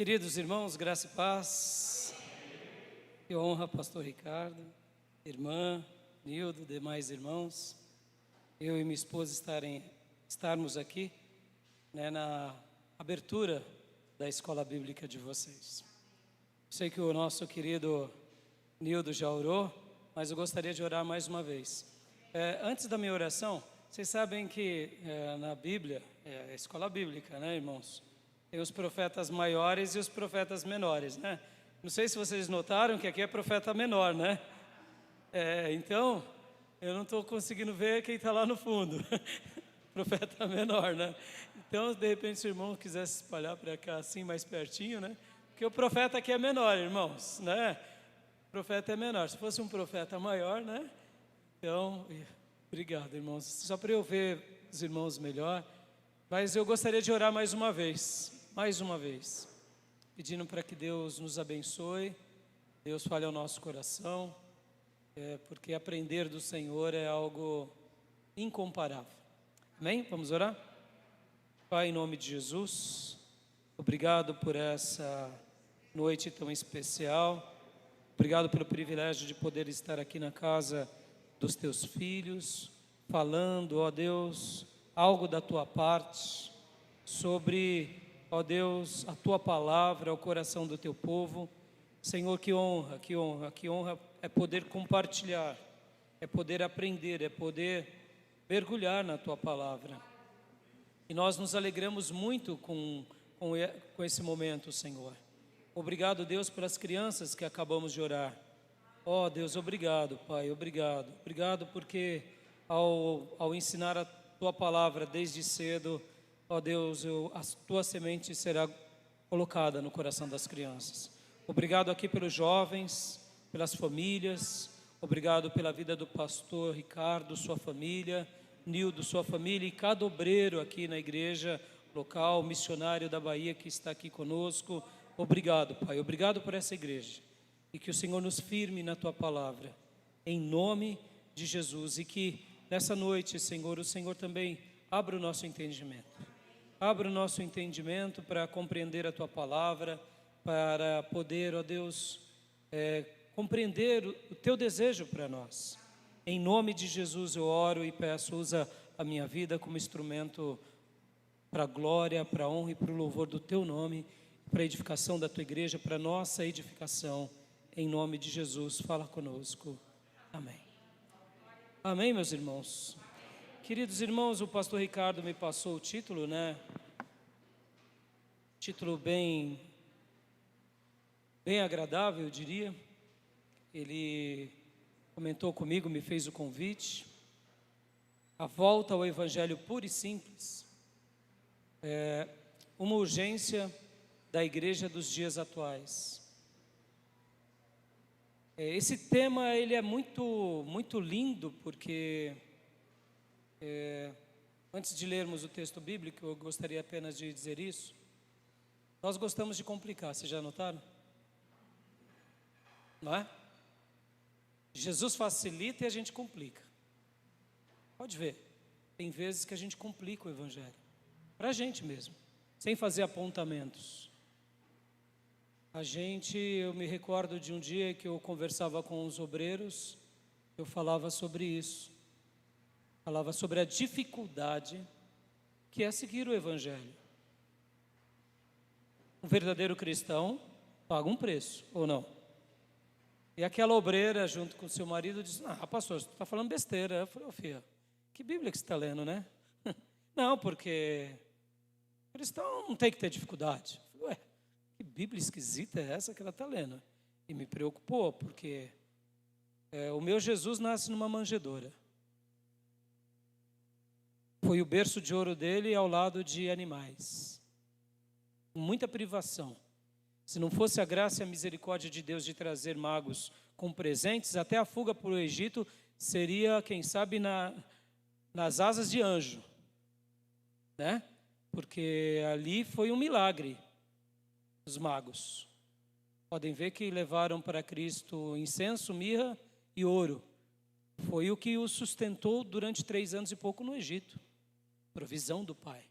Queridos irmãos, graça e paz, que honra, pastor Ricardo, irmã Nildo, demais irmãos, eu e minha esposa estarmos aqui, na abertura da escola bíblica de vocês. Sei que o nosso querido Nildo já orou, mas eu gostaria de orar mais uma vez. Antes da minha oração, vocês sabem que na Bíblia, a escola bíblica, irmãos? Tem os profetas maiores e os profetas menores, Não sei se vocês notaram que aqui é profeta menor, Então, eu não estou conseguindo ver quem está lá no fundo. Profeta menor, Então, de repente, se o irmão quiser se espalhar para cá assim, mais pertinho, Porque o profeta aqui é menor, irmãos, O profeta é menor. Se fosse um profeta maior, Então, obrigado, irmãos. Só para eu ver os irmãos melhor. Mas eu gostaria de orar mais uma vez, pedindo para que Deus nos abençoe, Deus fale ao nosso coração, porque aprender do Senhor é algo incomparável. Amém? Vamos orar? Pai, em nome de Jesus, obrigado por essa noite tão especial, obrigado pelo privilégio de poder estar aqui na casa dos teus filhos, falando, ó Deus, algo da tua parte, sobre, ó Deus, a tua palavra, o coração do teu povo. Senhor, que honra é poder compartilhar, é poder aprender, é poder mergulhar na tua palavra. E nós nos alegramos muito com esse momento, Senhor. Obrigado, Deus, pelas crianças que acabamos de orar. Ó Deus, obrigado, Pai, obrigado. Obrigado porque ao ensinar a tua palavra desde cedo, ó Deus, a tua semente será colocada no coração das crianças. Obrigado aqui pelos jovens, pelas famílias, obrigado pela vida do pastor Ricardo, sua família, Nildo, sua família e cada obreiro aqui na igreja local, missionário da Bahia que está aqui conosco. Obrigado, Pai, obrigado por essa igreja e que o Senhor nos firme na tua palavra, em nome de Jesus, e que nessa noite, Senhor, o Senhor também abra o nosso entendimento. Abra o nosso entendimento para compreender a tua palavra, para poder, ó Deus, compreender o teu desejo para nós. Em nome de Jesus eu oro e peço, usa a minha vida como instrumento para a glória, para a honra e para o louvor do teu nome, para a edificação da tua igreja, para a nossa edificação. Em nome de Jesus, fala conosco. Amém. Amém, meus irmãos. Queridos irmãos, o pastor Ricardo me passou o título, Título bem agradável, eu diria. Ele comentou comigo, me fez o convite. A volta ao Evangelho puro e simples. Uma urgência da igreja dos dias atuais. Esse tema ele é muito lindo, porque antes de lermos o texto bíblico, eu gostaria apenas de dizer isso. Nós gostamos de complicar, vocês já notaram? Não é? Jesus facilita e a gente complica. Pode ver, tem vezes que a gente complica o Evangelho, para a gente mesmo, sem fazer apontamentos. Eu me recordo de um dia que eu conversava com os obreiros, eu falava sobre isso, falava sobre a dificuldade que é seguir o Evangelho. Um verdadeiro cristão paga um preço, ou não? E aquela obreira, junto com seu marido, disse: pastor, você está falando besteira. Eu falei: filha, que Bíblia que você está lendo, Não, porque cristão não tem que ter dificuldade. Eu falei: que Bíblia esquisita é essa que ela está lendo? E me preocupou, porque o meu Jesus nasce numa manjedoura. Foi o berço de ouro dele ao lado de animais. Com muita privação. Se não fosse a graça e a misericórdia de Deus de trazer magos com presentes, até a fuga para o Egito seria, quem sabe, nas asas de anjo. Porque ali foi um milagre. Os magos. Podem ver que levaram para Cristo incenso, mirra e ouro. Foi o que o sustentou durante 3 anos e pouco no Egito. Provisão do Pai.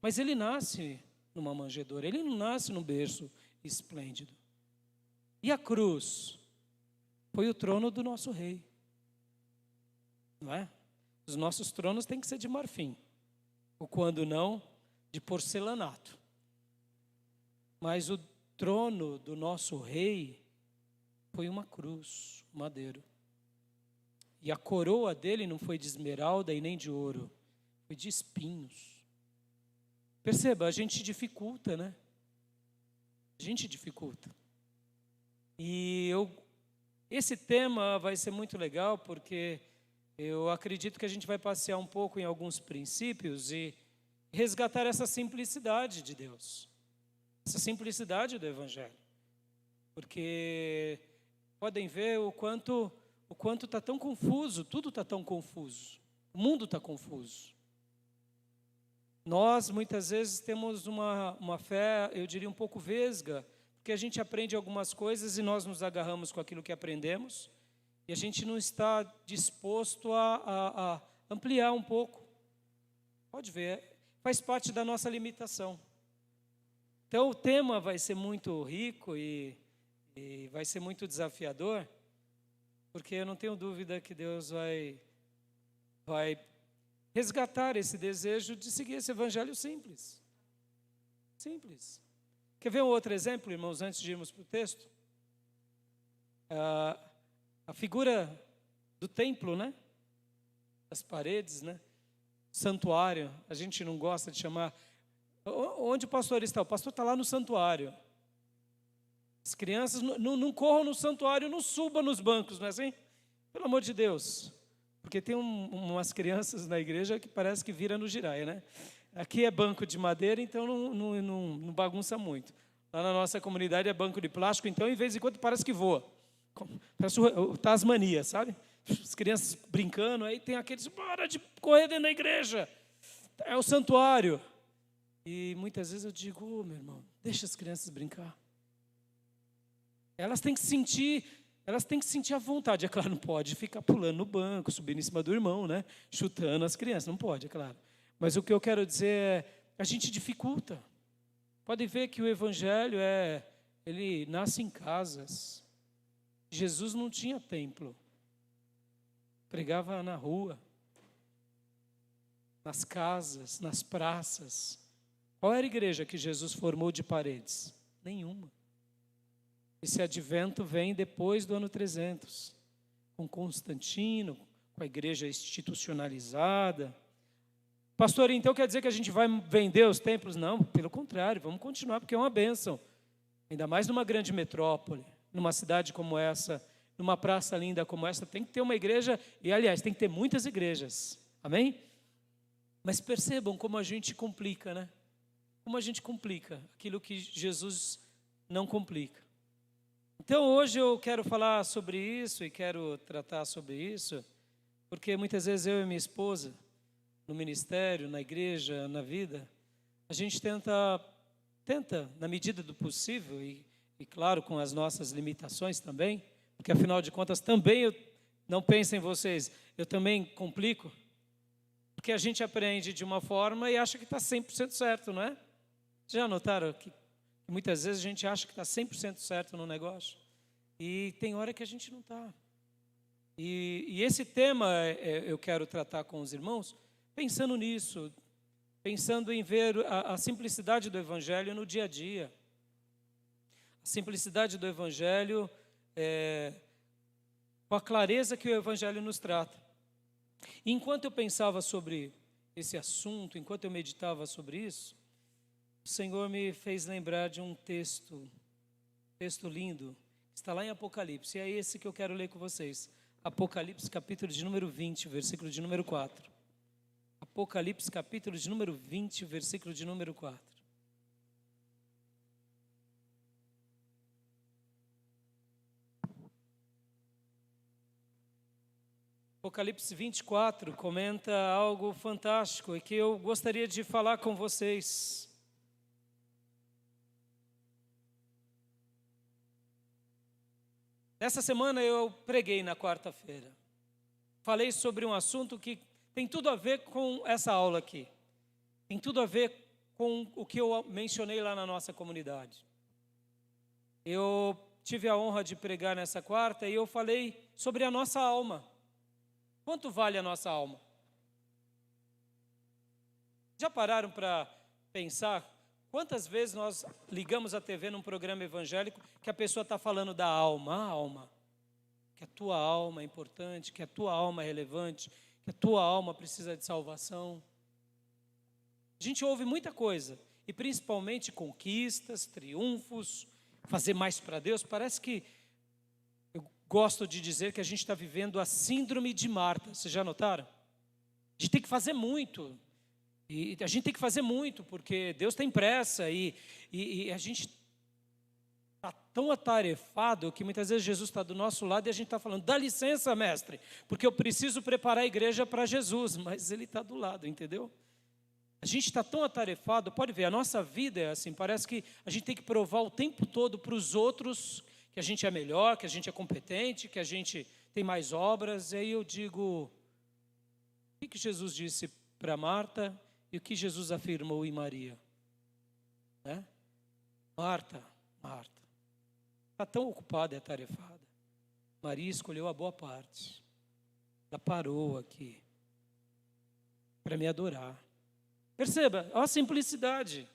Mas ele nasce numa manjedoura, ele não nasce num berço esplêndido. E a cruz foi o trono do nosso rei, não é? Os nossos tronos têm que ser de marfim, ou quando não, de porcelanato. Mas o trono do nosso rei foi uma cruz, um madeiro. E a coroa dele não foi de esmeralda e nem de ouro, foi de espinhos. Perceba, a gente dificulta, né? A gente dificulta. E esse tema vai ser muito legal, porque eu acredito que a gente vai passear um pouco em alguns princípios e resgatar essa simplicidade de Deus, essa simplicidade do Evangelho. Porque podem ver o quanto está tão confuso, tudo está tão confuso, o mundo está confuso. Nós, muitas vezes, temos uma fé, eu diria, um pouco vesga, porque a gente aprende algumas coisas e nós nos agarramos com aquilo que aprendemos, e a gente não está disposto a ampliar um pouco. Pode ver, faz parte da nossa limitação. Então, o tema vai ser muito rico e vai ser muito desafiador, porque eu não tenho dúvida que Deus vai resgatar esse desejo de seguir esse evangelho simples. Simples. Quer ver um outro exemplo, irmãos, antes de irmos para o texto? A figura do templo, né? As paredes, né? Santuário, a gente não gosta de chamar. Onde o pastor está? O pastor está lá no santuário. As crianças não corram no santuário, não subam nos bancos, não é assim? Pelo amor de Deus. Porque tem umas crianças na igreja que parece que vira no giraia, né? Aqui é banco de madeira, então não bagunça muito. Lá na nossa comunidade é banco de plástico, então em vez em quando parece que voa. Parece o Tasmania, sabe? As crianças brincando, aí tem aqueles, para de correr dentro da igreja. É o santuário. E muitas vezes eu digo, meu irmão, deixa as crianças brincar. Elas têm que sentir a vontade. É claro, não pode ficar pulando no banco, subindo em cima do irmão, né? Chutando as crianças, não pode, é claro. Mas o que eu quero dizer é, a gente dificulta. Podem ver que o evangelho ele nasce em casas. Jesus não tinha templo. Pregava na rua, nas casas, nas praças. Qual era a igreja que Jesus formou de paredes? Nenhuma. Esse advento vem depois do ano 300, com Constantino, com a igreja institucionalizada. Pastor, então quer dizer que a gente vai vender os templos? Não, pelo contrário, vamos continuar, porque é uma bênção. Ainda mais numa grande metrópole, numa cidade como essa, numa praça linda como essa, tem que ter uma igreja, e aliás, tem que ter muitas igrejas. Amém? Mas percebam como a gente complica, né? Como a gente complica aquilo que Jesus não complica. Então, hoje eu quero falar sobre isso e quero tratar sobre isso, porque muitas vezes eu e minha esposa, no ministério, na igreja, na vida, a gente tenta na medida do possível, e claro, com as nossas limitações também, porque afinal de contas também, não pensem vocês, eu também complico, porque a gente aprende de uma forma e acha que está 100% certo, não é? Já notaram que muitas vezes a gente acha que está 100% certo no negócio? E tem hora que a gente não está. E esse tema eu quero tratar com os irmãos, pensando nisso, pensando em ver a simplicidade do Evangelho no dia a dia. A simplicidade do Evangelho, com a clareza que o Evangelho nos trata. E enquanto eu pensava sobre esse assunto, enquanto eu meditava sobre isso, o Senhor me fez lembrar de um texto lindo, está lá em Apocalipse, e é esse que eu quero ler com vocês. Apocalipse, capítulo de número 20, versículo de número 4. Apocalipse, capítulo de número 20, versículo de número 4. Apocalipse 24 comenta algo fantástico e que eu gostaria de falar com vocês. Nessa semana eu preguei na quarta-feira. Falei sobre um assunto que tem tudo a ver com essa aula aqui. Tem tudo a ver com o que eu mencionei lá na nossa comunidade. Eu tive a honra de pregar nessa quarta e eu falei sobre a nossa alma. Quanto vale a nossa alma? Já pararam para pensar quantas vezes nós ligamos a TV num programa evangélico que a pessoa está falando da alma, a alma, que a tua alma é importante, que a tua alma é relevante, que a tua alma precisa de salvação. A gente ouve muita coisa, e principalmente conquistas, triunfos, fazer mais para Deus. Parece que, eu gosto de dizer que a gente está vivendo a síndrome de Marta. Vocês já notaram? A gente tem que fazer muito. E a gente tem que fazer muito, porque Deus tem pressa. E a gente está tão atarefado que muitas vezes Jesus está do nosso lado e a gente está falando, dá licença, mestre, porque eu preciso preparar a igreja para Jesus. Mas Ele está do lado, entendeu? A gente está tão atarefado, pode ver, a nossa vida é assim, parece que a gente tem que provar o tempo todo para os outros que a gente é melhor, que a gente é competente, que a gente tem mais obras. E aí eu digo, o que Jesus disse para Marta e o que Jesus afirmou em Maria? Né? Marta, está tão ocupada e atarefada. Maria escolheu a boa parte. Ela parou aqui para me adorar. Perceba, a simplicidade.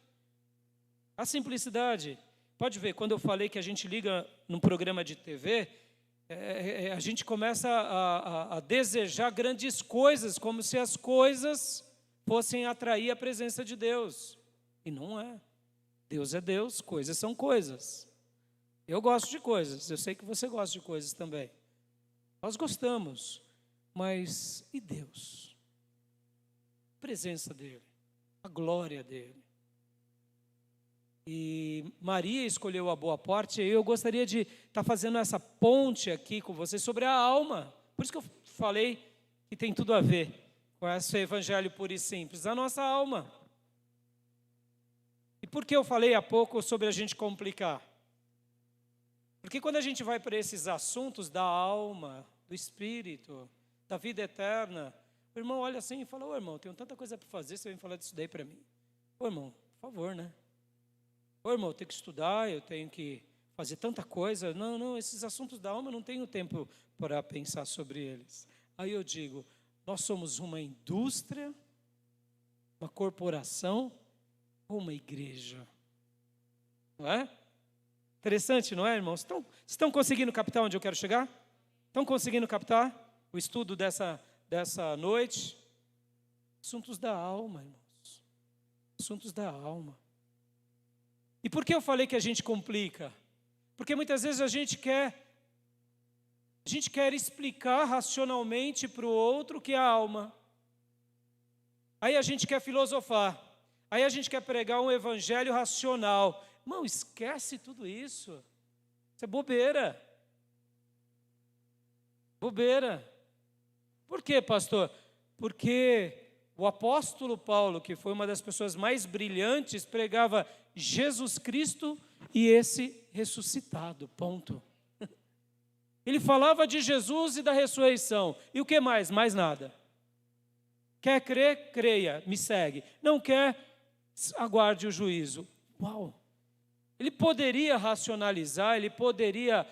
A simplicidade. Pode ver, quando eu falei que a gente liga num programa de TV, a gente começa a desejar grandes coisas, como se as coisas fossem atrair a presença de Deus. E não é. Deus é Deus, coisas são coisas. Eu gosto de coisas, eu sei que você gosta de coisas também. Nós gostamos, mas e Deus? A presença dEle. A glória dele. E Maria escolheu a boa parte, e eu gostaria de estar fazendo essa ponte aqui com vocês sobre a alma. Por isso que eu falei que tem tudo a ver com esse evangelho puro e simples, a nossa alma. E por que eu falei há pouco sobre a gente complicar? Porque quando a gente vai para esses assuntos da alma, do espírito, da vida eterna, o irmão olha assim e fala, ô irmão, tenho tanta coisa para fazer, você vem falar disso daí para mim? Ô irmão, por favor, né? Ô irmão, eu tenho que estudar, eu tenho que fazer tanta coisa. Não, esses assuntos da alma eu não tenho tempo para pensar sobre eles. Aí eu digo, nós somos uma indústria, uma corporação ou uma igreja? Não é? Interessante, não é, irmãos? Estão conseguindo captar onde eu quero chegar? Estão conseguindo captar o estudo dessa noite? Assuntos da alma, irmãos. Assuntos da alma. E por que eu falei que a gente complica? Porque muitas vezes a gente quer explicar racionalmente para o outro o que é a alma. Aí a gente quer filosofar. Aí a gente quer pregar um evangelho racional. Irmão, esquece tudo isso. Isso é bobeira. Bobeira. Por quê, pastor? Porque o apóstolo Paulo, que foi uma das pessoas mais brilhantes, pregava Jesus Cristo e esse ressuscitado, ponto. Ele falava de Jesus e da ressurreição. E o que mais? Mais nada. Quer crer? Creia, me segue. Não quer? Aguarde o juízo. Uau! Ele poderia racionalizar, ele poderia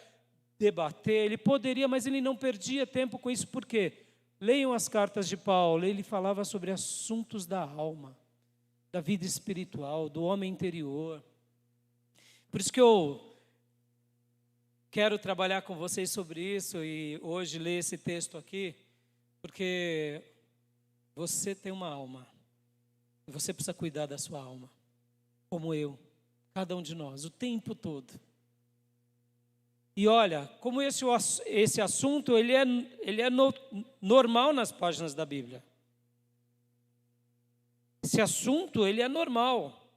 debater, ele poderia, mas ele não perdia tempo com isso. Por quê? Leiam as cartas de Paulo, ele falava sobre assuntos da alma, da vida espiritual, do homem interior. Por isso que eu quero trabalhar com vocês sobre isso e hoje ler esse texto aqui, porque você tem uma alma e você precisa cuidar da sua alma, como eu, cada um de nós, o tempo todo. E olha, como esse assunto, ele é normal nas páginas da Bíblia. Esse assunto, ele é normal.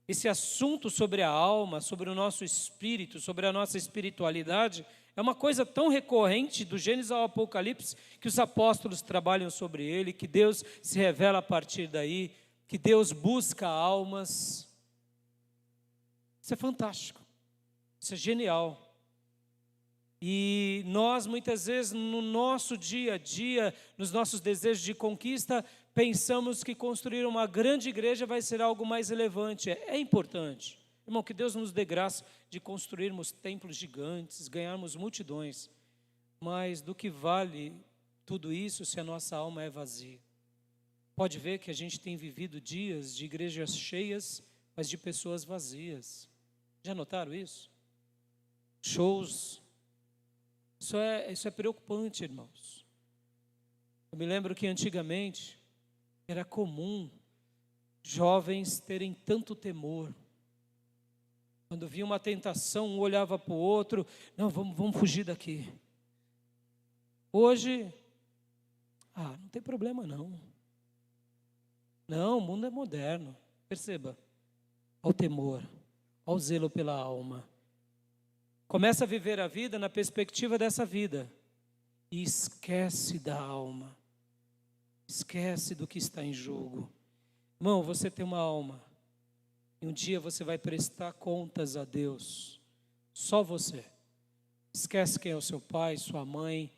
Esse assunto sobre a alma, sobre o nosso espírito, sobre a nossa espiritualidade, é uma coisa tão recorrente do Gênesis ao Apocalipse, que os apóstolos trabalham sobre ele, que Deus se revela a partir daí, que Deus busca almas. Isso é fantástico. Isso é genial. E nós, muitas vezes, no nosso dia a dia, nos nossos desejos de conquista, pensamos que construir uma grande igreja vai ser algo mais relevante. É importante. Irmão, que Deus nos dê graça de construirmos templos gigantes, ganharmos multidões. Mas do que vale tudo isso se a nossa alma é vazia? Pode ver que a gente tem vivido dias de igrejas cheias, mas de pessoas vazias. Já notaram isso? Shows. Isso é preocupante, irmãos. Eu me lembro que antigamente era comum jovens terem tanto temor. Quando via uma tentação, um olhava para o outro, não, vamos fugir daqui. Hoje, não tem problema não. Não, o mundo é moderno. Perceba, ao temor, ao zelo pela alma. Começa a viver a vida na perspectiva dessa vida e esquece da alma. Esquece do que está em jogo. Irmão, você tem uma alma. E um dia você vai prestar contas a Deus. Só você. Esquece quem é o seu pai, sua mãe.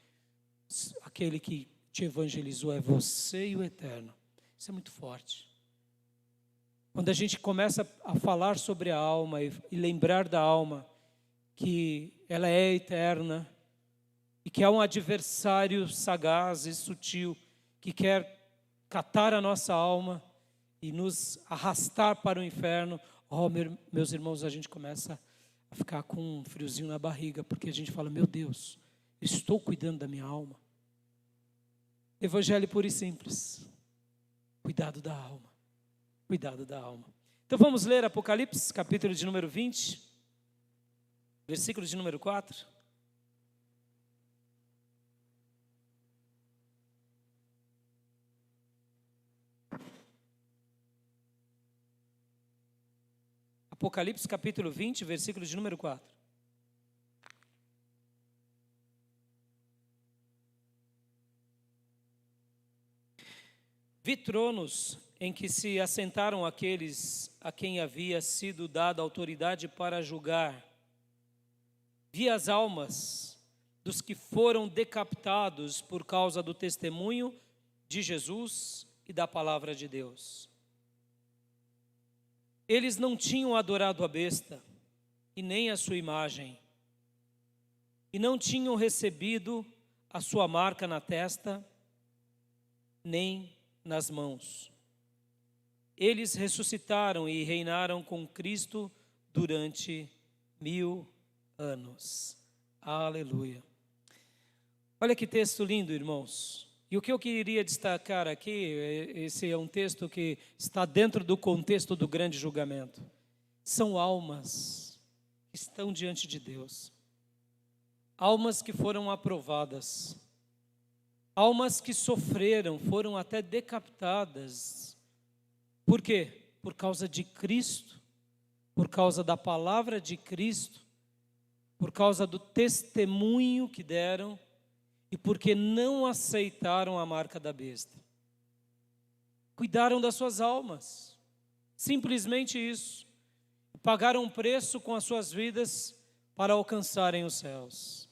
Aquele que te evangelizou é você e o eterno. Isso é muito forte. Quando a gente começa a falar sobre a alma e lembrar da alma, que ela é eterna e que há um adversário sagaz e sutil que quer catar a nossa alma e nos arrastar para o inferno, meus irmãos, a gente começa a ficar com um friozinho na barriga, porque a gente fala, meu Deus, estou cuidando da minha alma. Evangelho puro e simples. Cuidado da alma. Cuidado da alma. Então vamos ler Apocalipse, capítulo de número 20, versículo de número 4. Apocalipse capítulo 20, versículo de número 4. Vi tronos em que se assentaram aqueles a quem havia sido dada autoridade para julgar. Vi as almas dos que foram decapitados por causa do testemunho de Jesus e da palavra de Deus. Eles não tinham adorado a besta e nem a sua imagem, e não tinham recebido a sua marca na testa, nem nas mãos. Eles ressuscitaram e reinaram com Cristo durante 1000 anos. Aleluia. Olha que texto lindo, irmãos. E o que eu queria destacar aqui, esse é um texto que está dentro do contexto do grande julgamento. São almas que estão diante de Deus. Almas que foram aprovadas. Almas que sofreram, foram até decapitadas. Por quê? Por causa de Cristo, por causa da palavra de Cristo, por causa do testemunho que deram, e porque não aceitaram a marca da besta. Cuidaram das suas almas, simplesmente isso. Pagaram um preço com as suas vidas para alcançarem os céus.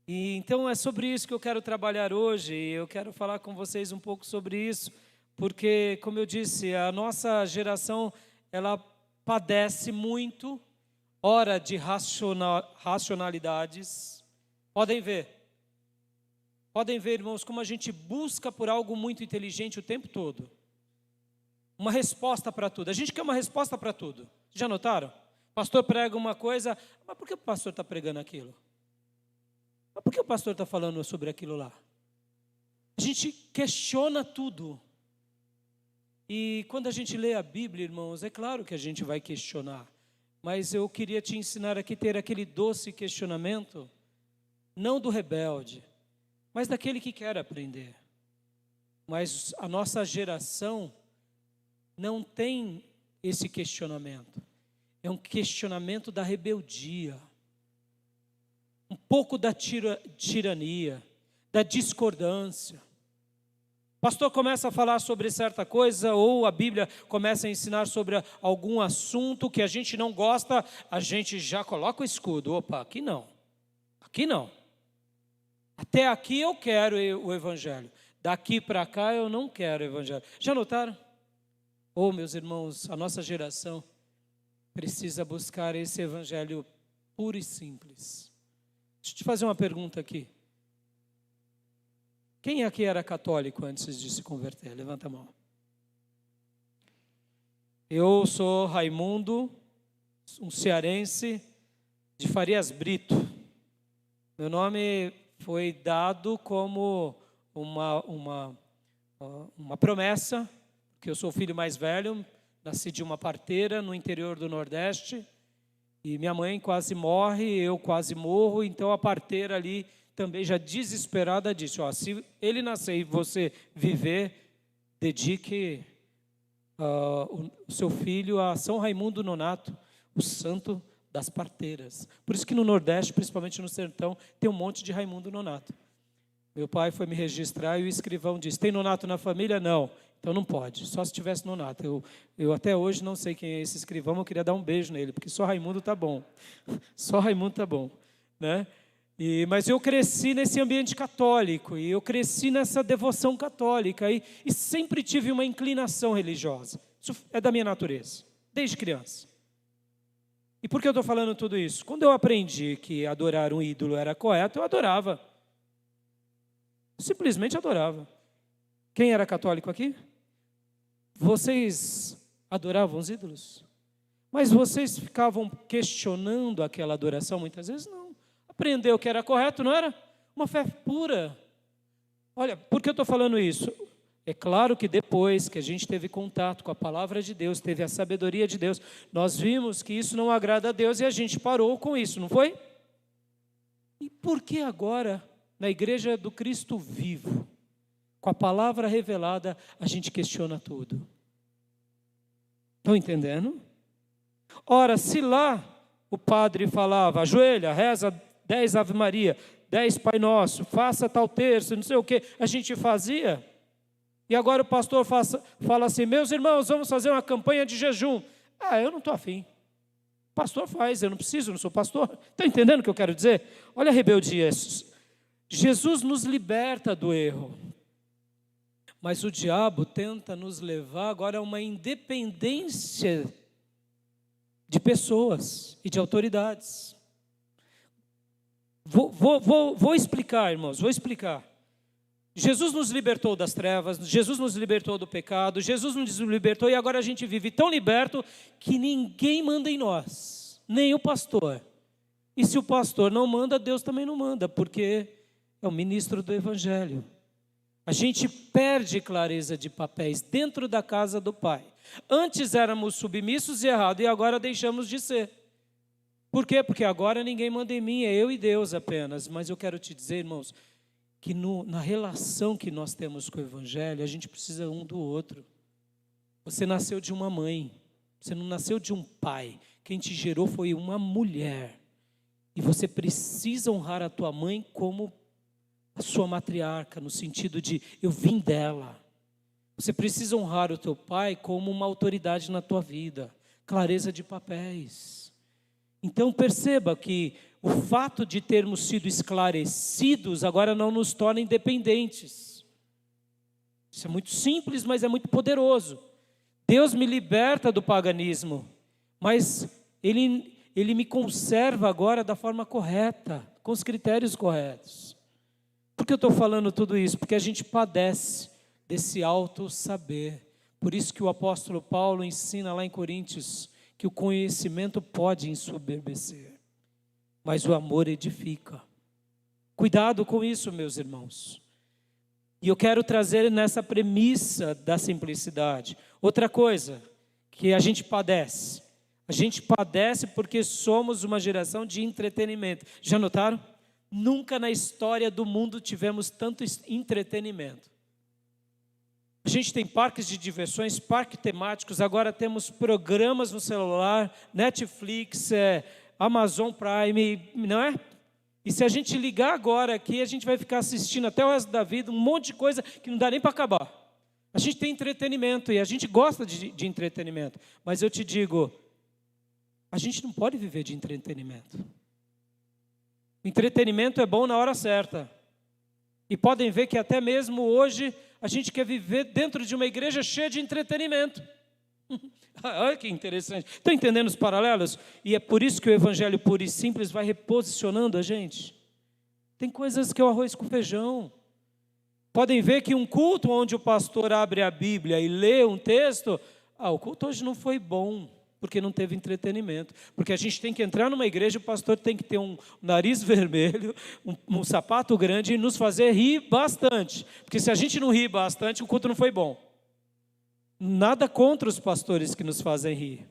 E então é sobre isso que eu quero trabalhar hoje, e eu quero falar com vocês um pouco sobre isso, porque, como eu disse, a nossa geração, ela padece muito, ora de racionalidades. Podem ver, irmãos, como a gente busca por algo muito inteligente o tempo todo. Uma resposta para tudo. A gente quer uma resposta para tudo. Já notaram? O pastor prega uma coisa, mas por que o pastor está pregando aquilo? Mas por que o pastor está falando sobre aquilo lá? A gente questiona tudo. E quando a gente lê a Bíblia, irmãos, é claro que a gente vai questionar. Mas eu queria te ensinar aqui a ter aquele doce questionamento, não do rebelde, mas daquele que quer aprender. Mas a nossa geração não tem esse questionamento. É um questionamento da rebeldia. Um pouco da tirania, da discordância. O pastor começa a falar sobre certa coisa, ou a Bíblia começa a ensinar sobre algum assunto que a gente não gosta, a gente já coloca o escudo. Opa, aqui não. Aqui não. Até aqui eu quero o Evangelho. Daqui para cá eu não quero evangelho. Já notaram? Meus irmãos, a nossa geração precisa buscar esse evangelho puro e simples. Deixa eu te fazer uma pergunta aqui. Quem aqui era católico antes de se converter? Levanta a mão. Eu sou Raimundo, um cearense de Farias Brito. Meu nome foi dado como uma promessa, que eu sou o filho mais velho, nasci de uma parteira no interior do Nordeste, e minha mãe quase morre, eu quase morro, então a parteira ali também já desesperada disse, se ele nascer e você viver, dedique o seu filho a São Raimundo Nonato, o santo das parteiras. Por isso que no Nordeste, principalmente no sertão, tem um monte de Raimundo Nonato. Meu pai foi me registrar e o escrivão disse, tem nonato na família? Não. Então não pode, só se tivesse nonato. Eu até hoje não sei quem é esse escrivão, mas eu queria dar um beijo nele, porque só Raimundo tá bom. Só Raimundo tá bom, né? Mas eu cresci nesse ambiente católico, e eu cresci nessa devoção católica, e sempre tive uma inclinação religiosa. Isso é da minha natureza, desde criança. E por que eu estou falando tudo isso? Quando eu aprendi que adorar um ídolo era correto, eu adorava. Simplesmente adorava. Quem era católico aqui? Vocês adoravam os ídolos? Mas vocês ficavam questionando aquela adoração muitas vezes? Não. Aprendeu que era correto, não era? Uma fé pura. Olha, por que eu estou falando isso? É claro que depois que a gente teve contato com a palavra de Deus, teve a sabedoria de Deus, nós vimos que isso não agrada a Deus e a gente parou com isso, não foi? E por que agora, na igreja do Cristo vivo, com a palavra revelada, a gente questiona tudo? Estão entendendo? Ora, se lá o padre falava, ajoelha, reza 10 Ave Maria, 10 Pai Nosso, faça tal terço, não sei o que, a gente fazia. E agora o pastor fala assim, meus irmãos, vamos fazer uma campanha de jejum. Eu não estou afim. O pastor faz, eu não preciso, não sou pastor. Está entendendo o que eu quero dizer? Olha a rebeldia. Jesus nos liberta do erro. Mas o diabo tenta nos levar agora a uma independência de pessoas e de autoridades. Vou explicar, irmãos, vou explicar. Jesus nos libertou das trevas, Jesus nos libertou do pecado, Jesus nos libertou e agora a gente vive tão liberto que ninguém manda em nós, nem o pastor. E se o pastor não manda, Deus também não manda, porque é o ministro do Evangelho. A gente perde clareza de papéis dentro da casa do Pai. Antes éramos submissos e errados, e agora deixamos de ser. Por quê? Porque agora ninguém manda em mim, é eu e Deus apenas. Mas eu quero te dizer, irmãos, que na relação que nós temos com o Evangelho, a gente precisa um do outro. Você nasceu de uma mãe, você não nasceu de um pai. Quem te gerou foi uma mulher. E você precisa honrar a tua mãe como a sua matriarca, no sentido de, eu vim dela. Você precisa honrar o teu pai como uma autoridade na tua vida. Clareza de papéis. Então perceba que o fato de termos sido esclarecidos agora não nos torna independentes. Isso é muito simples, mas é muito poderoso. Deus me liberta do paganismo, mas Ele me conserva agora da forma correta, com os critérios corretos. Por que eu estou falando tudo isso? Porque a gente padece desse alto saber. Por isso que o apóstolo Paulo ensina lá em Coríntios que o conhecimento pode ensoberbecer, mas o amor edifica. Cuidado com isso, meus irmãos. E eu quero trazer nessa premissa da simplicidade. Outra coisa que a gente padece. A gente padece porque somos uma geração de entretenimento. Já notaram? Nunca na história do mundo tivemos tanto entretenimento. A gente tem parques de diversões, parques temáticos, agora temos programas no celular, Netflix, Amazon Prime, não é? E se a gente ligar agora aqui, a gente vai ficar assistindo até o resto da vida, um monte de coisa que não dá nem para acabar. A gente tem entretenimento e a gente gosta de entretenimento, mas eu te digo, a gente não pode viver de entretenimento. O entretenimento é bom na hora certa. E podem ver que até mesmo hoje a gente quer viver dentro de uma igreja cheia de entretenimento. Olha que interessante. Estão entendendo os paralelos? E é por isso que o evangelho puro e simples vai reposicionando a gente. Tem coisas que é o arroz com feijão. Podem ver que um culto onde o pastor abre a Bíblia e lê um texto, o culto hoje não foi bom, porque não teve entretenimento. Porque a gente tem que entrar numa igreja, o pastor tem que ter um nariz vermelho, um sapato grande e nos fazer rir bastante. Porque se a gente não rir bastante, o culto não foi bom. Nada contra os pastores que nos fazem rir.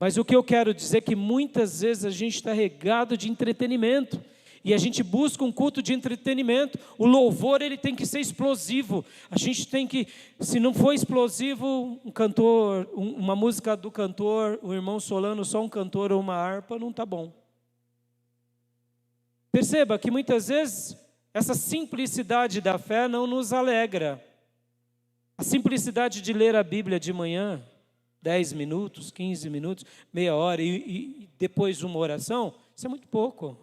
Mas o que eu quero dizer é que muitas vezes a gente está regado de entretenimento. E a gente busca um culto de entretenimento. O louvor, ele tem que ser explosivo. A gente tem que, se não for explosivo, um cantor, uma música do cantor, o irmão solano, só um cantor ou uma harpa, não está bom. Perceba que muitas vezes essa simplicidade da fé não nos alegra. A simplicidade de ler a Bíblia de manhã, 10 minutos, 15 minutos, meia hora e depois uma oração, isso é muito pouco.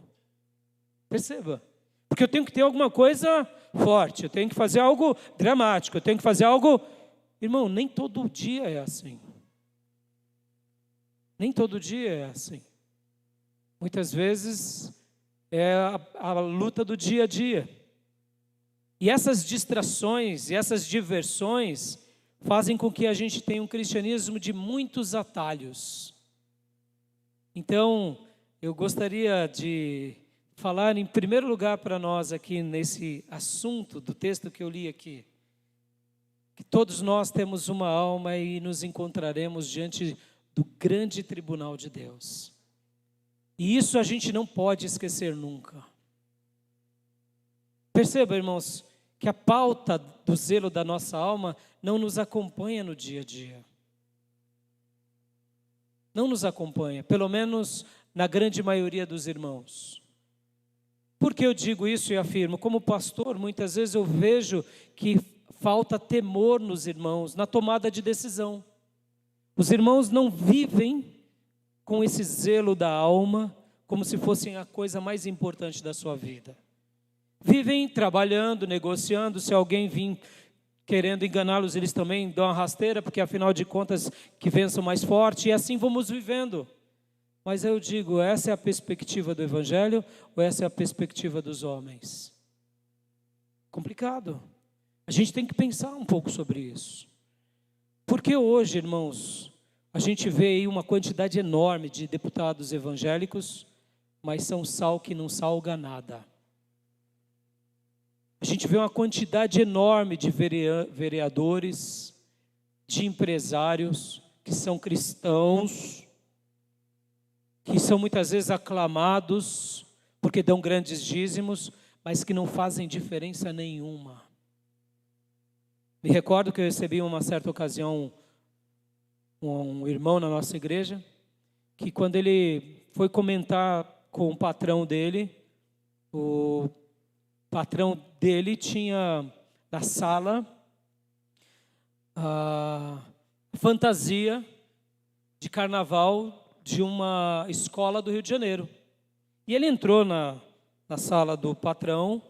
Perceba, porque eu tenho que ter alguma coisa forte, eu tenho que fazer algo dramático, eu tenho que fazer algo... Irmão, nem todo dia é assim. Nem todo dia é assim. Muitas vezes é a luta do dia a dia. E essas distrações e essas diversões fazem com que a gente tenha um cristianismo de muitos atalhos. Então, eu gostaria de falar em primeiro lugar para nós aqui nesse assunto do texto que eu li aqui, que todos nós temos uma alma e nos encontraremos diante do grande tribunal de Deus. E isso a gente não pode esquecer nunca. Perceba, irmãos, que a pauta do zelo da nossa alma não nos acompanha no dia a dia. Não nos acompanha, pelo menos na grande maioria dos irmãos. Por que eu digo isso e afirmo? Como pastor, muitas vezes eu vejo que falta temor nos irmãos, na tomada de decisão. Os irmãos não vivem com esse zelo da alma como se fossem a coisa mais importante da sua vida. Vivem trabalhando, negociando, se alguém vir querendo enganá-los, eles também dão uma rasteira, porque afinal de contas que vençam mais forte, e assim vamos vivendo. Mas eu digo, essa é a perspectiva do Evangelho ou essa é a perspectiva dos homens? Complicado. A gente tem que pensar um pouco sobre isso. Porque hoje, irmãos, a gente vê aí uma quantidade enorme de deputados evangélicos, mas são sal que não salga nada. A gente vê uma quantidade enorme de vereadores, de empresários que são cristãos, que são muitas vezes aclamados porque dão grandes dízimos, mas que não fazem diferença nenhuma. Me recordo que eu recebi em uma certa ocasião um irmão na nossa igreja, que quando ele foi comentar com o patrão dele, o patrão dele tinha na sala a fantasia de carnaval de uma escola do Rio de Janeiro. E ele entrou na sala do patrão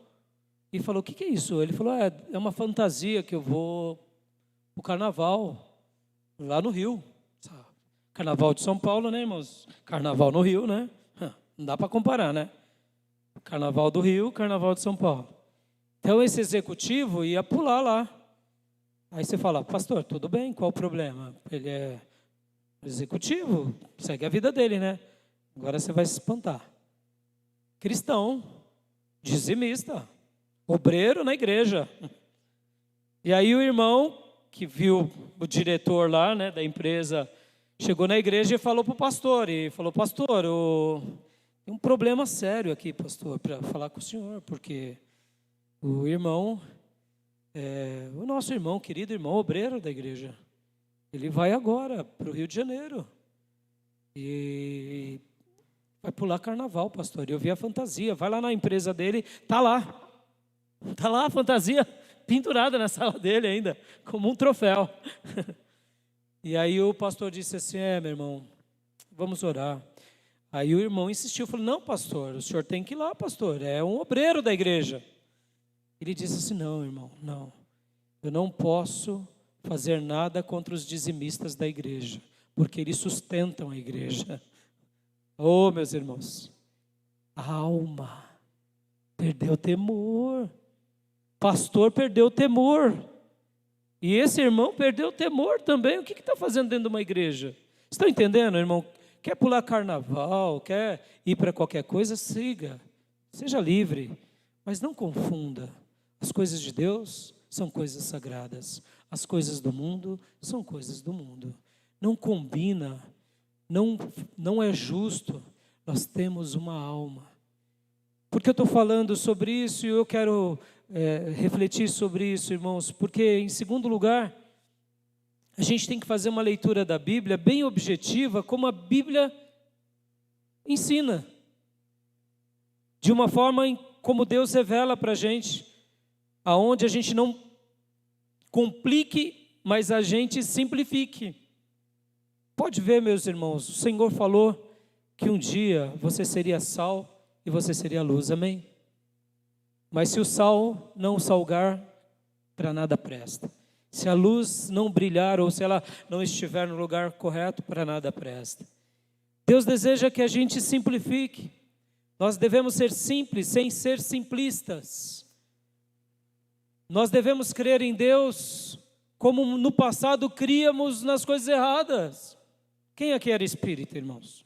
e falou, o que é isso? Ele falou, é uma fantasia que eu vou o carnaval lá no Rio. Carnaval de São Paulo, né, irmãos? Carnaval no Rio, né? Não dá para comparar, né? Carnaval do Rio, Carnaval de São Paulo. Então esse executivo ia pular lá. Aí você fala, pastor, tudo bem, qual o problema? Ele é executivo, segue a vida dele, né? Agora você vai se espantar. Cristão, dizimista, obreiro na igreja. E aí o irmão, que viu o diretor lá, né, da empresa, chegou na igreja e falou para o pastor, pastor, tem um problema sério aqui, pastor, para falar com o senhor, porque o irmão, o nosso irmão, querido irmão, obreiro da igreja, ele vai agora para o Rio de Janeiro e vai pular carnaval, pastor. Eu vi a fantasia, vai lá na empresa dele, está lá a fantasia pendurada na sala dele ainda, como um troféu. E aí o pastor disse assim, meu irmão, vamos orar. Aí o irmão insistiu, falou, não, pastor, o senhor tem que ir lá, pastor, é um obreiro da igreja. Ele disse assim: não, irmão, não. Eu não posso fazer nada contra os dizimistas da igreja, porque eles sustentam a igreja. Oh, meus irmãos, a alma perdeu o temor. Pastor perdeu o temor. E esse irmão perdeu o temor também. O que está fazendo dentro de uma igreja? Estão entendendo, irmão? Quer pular carnaval, quer ir para qualquer coisa, siga. Seja livre, mas não confunda. As coisas de Deus são coisas sagradas. As coisas do mundo são coisas do mundo. Não combina, não é justo. Nós temos uma alma. Por que eu estou falando sobre isso e eu quero refletir sobre isso, irmãos? Porque, em segundo lugar, a gente tem que fazer uma leitura da Bíblia bem objetiva, como a Bíblia ensina. De uma forma como Deus revela para a gente, aonde a gente não complique, mas a gente simplifique. Pode ver, meus irmãos, o Senhor falou que um dia você seria sal e você seria luz, amém? Mas se o sal não salgar, para nada presta. Se a luz não brilhar ou se ela não estiver no lugar correto, para nada presta. Deus deseja que a gente simplifique. Nós devemos ser simples sem ser simplistas. Nós devemos crer em Deus como no passado críamos nas coisas erradas. Quem aqui era espírita, irmãos?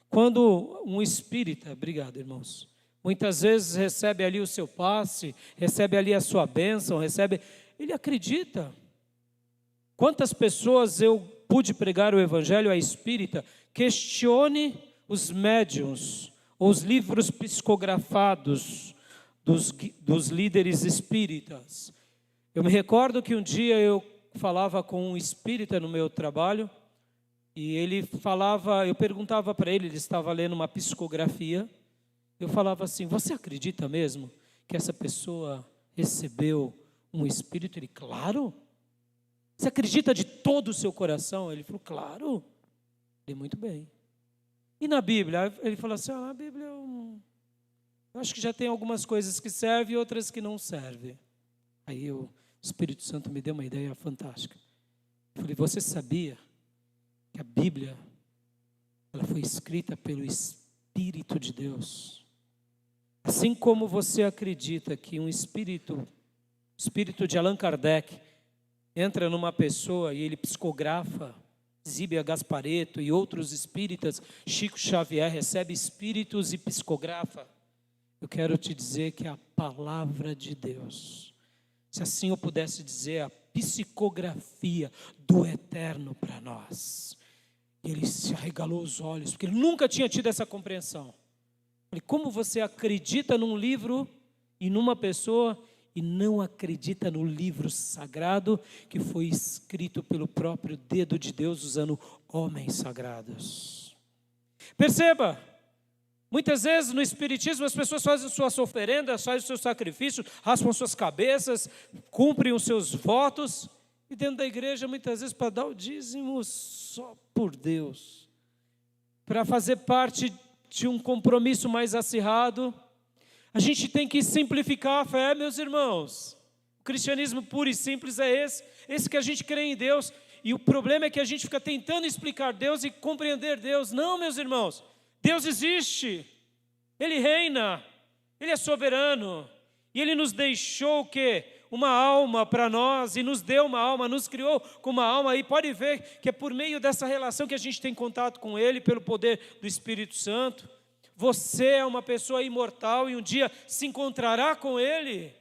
Quando um espírita, obrigado, irmãos, muitas vezes recebe ali o seu passe, recebe ali a sua bênção, ele acredita. Quantas pessoas eu pude pregar o evangelho a espírita? Questione os médiuns, ou os livros psicografados dos líderes espíritas. Eu me recordo que um dia eu falava com um espírita no meu trabalho, e ele falava, eu perguntava para ele estava lendo uma psicografia, eu falava assim: você acredita mesmo que essa pessoa recebeu um espírito? Ele: claro. Você acredita de todo o seu coração? Ele falou: claro. Ele: muito bem. E na Bíblia? Ele falou assim: na Bíblia eu acho que já tem algumas coisas que servem e outras que não servem. Aí o Espírito Santo me deu uma ideia fantástica. Eu falei: você sabia que a Bíblia ela foi escrita pelo Espírito de Deus? Assim como você acredita que um espírito de Allan Kardec, entra numa pessoa e ele psicografa, Zíbia Gasparetto e outros espíritas, Chico Xavier recebe espíritos e psicografa. Eu quero te dizer que a palavra de Deus, se assim eu pudesse dizer, a psicografia do eterno para nós. Ele se arregalou os olhos, porque ele nunca tinha tido essa compreensão. Como você acredita num livro e numa pessoa e não acredita no livro sagrado que foi escrito pelo próprio dedo de Deus usando homens sagrados? Perceba, muitas vezes no espiritismo as pessoas fazem suas oferendas, fazem o seu sacrifício, raspam suas cabeças, cumprem os seus votos, e dentro da igreja muitas vezes para dar o dízimo só por Deus, para fazer parte de um compromisso mais acirrado. A gente tem que simplificar a fé, meus irmãos. O cristianismo puro e simples é esse que a gente crê em Deus, e o problema é que a gente fica tentando explicar Deus e compreender Deus. Não, meus irmãos, Deus existe, Ele reina, Ele é soberano, e Ele nos deixou o quê? Uma alma para nós, e nos deu uma alma, nos criou com uma alma, e pode ver que é por meio dessa relação que a gente tem contato com Ele, pelo poder do Espírito Santo. Você é uma pessoa imortal e um dia se encontrará com Ele,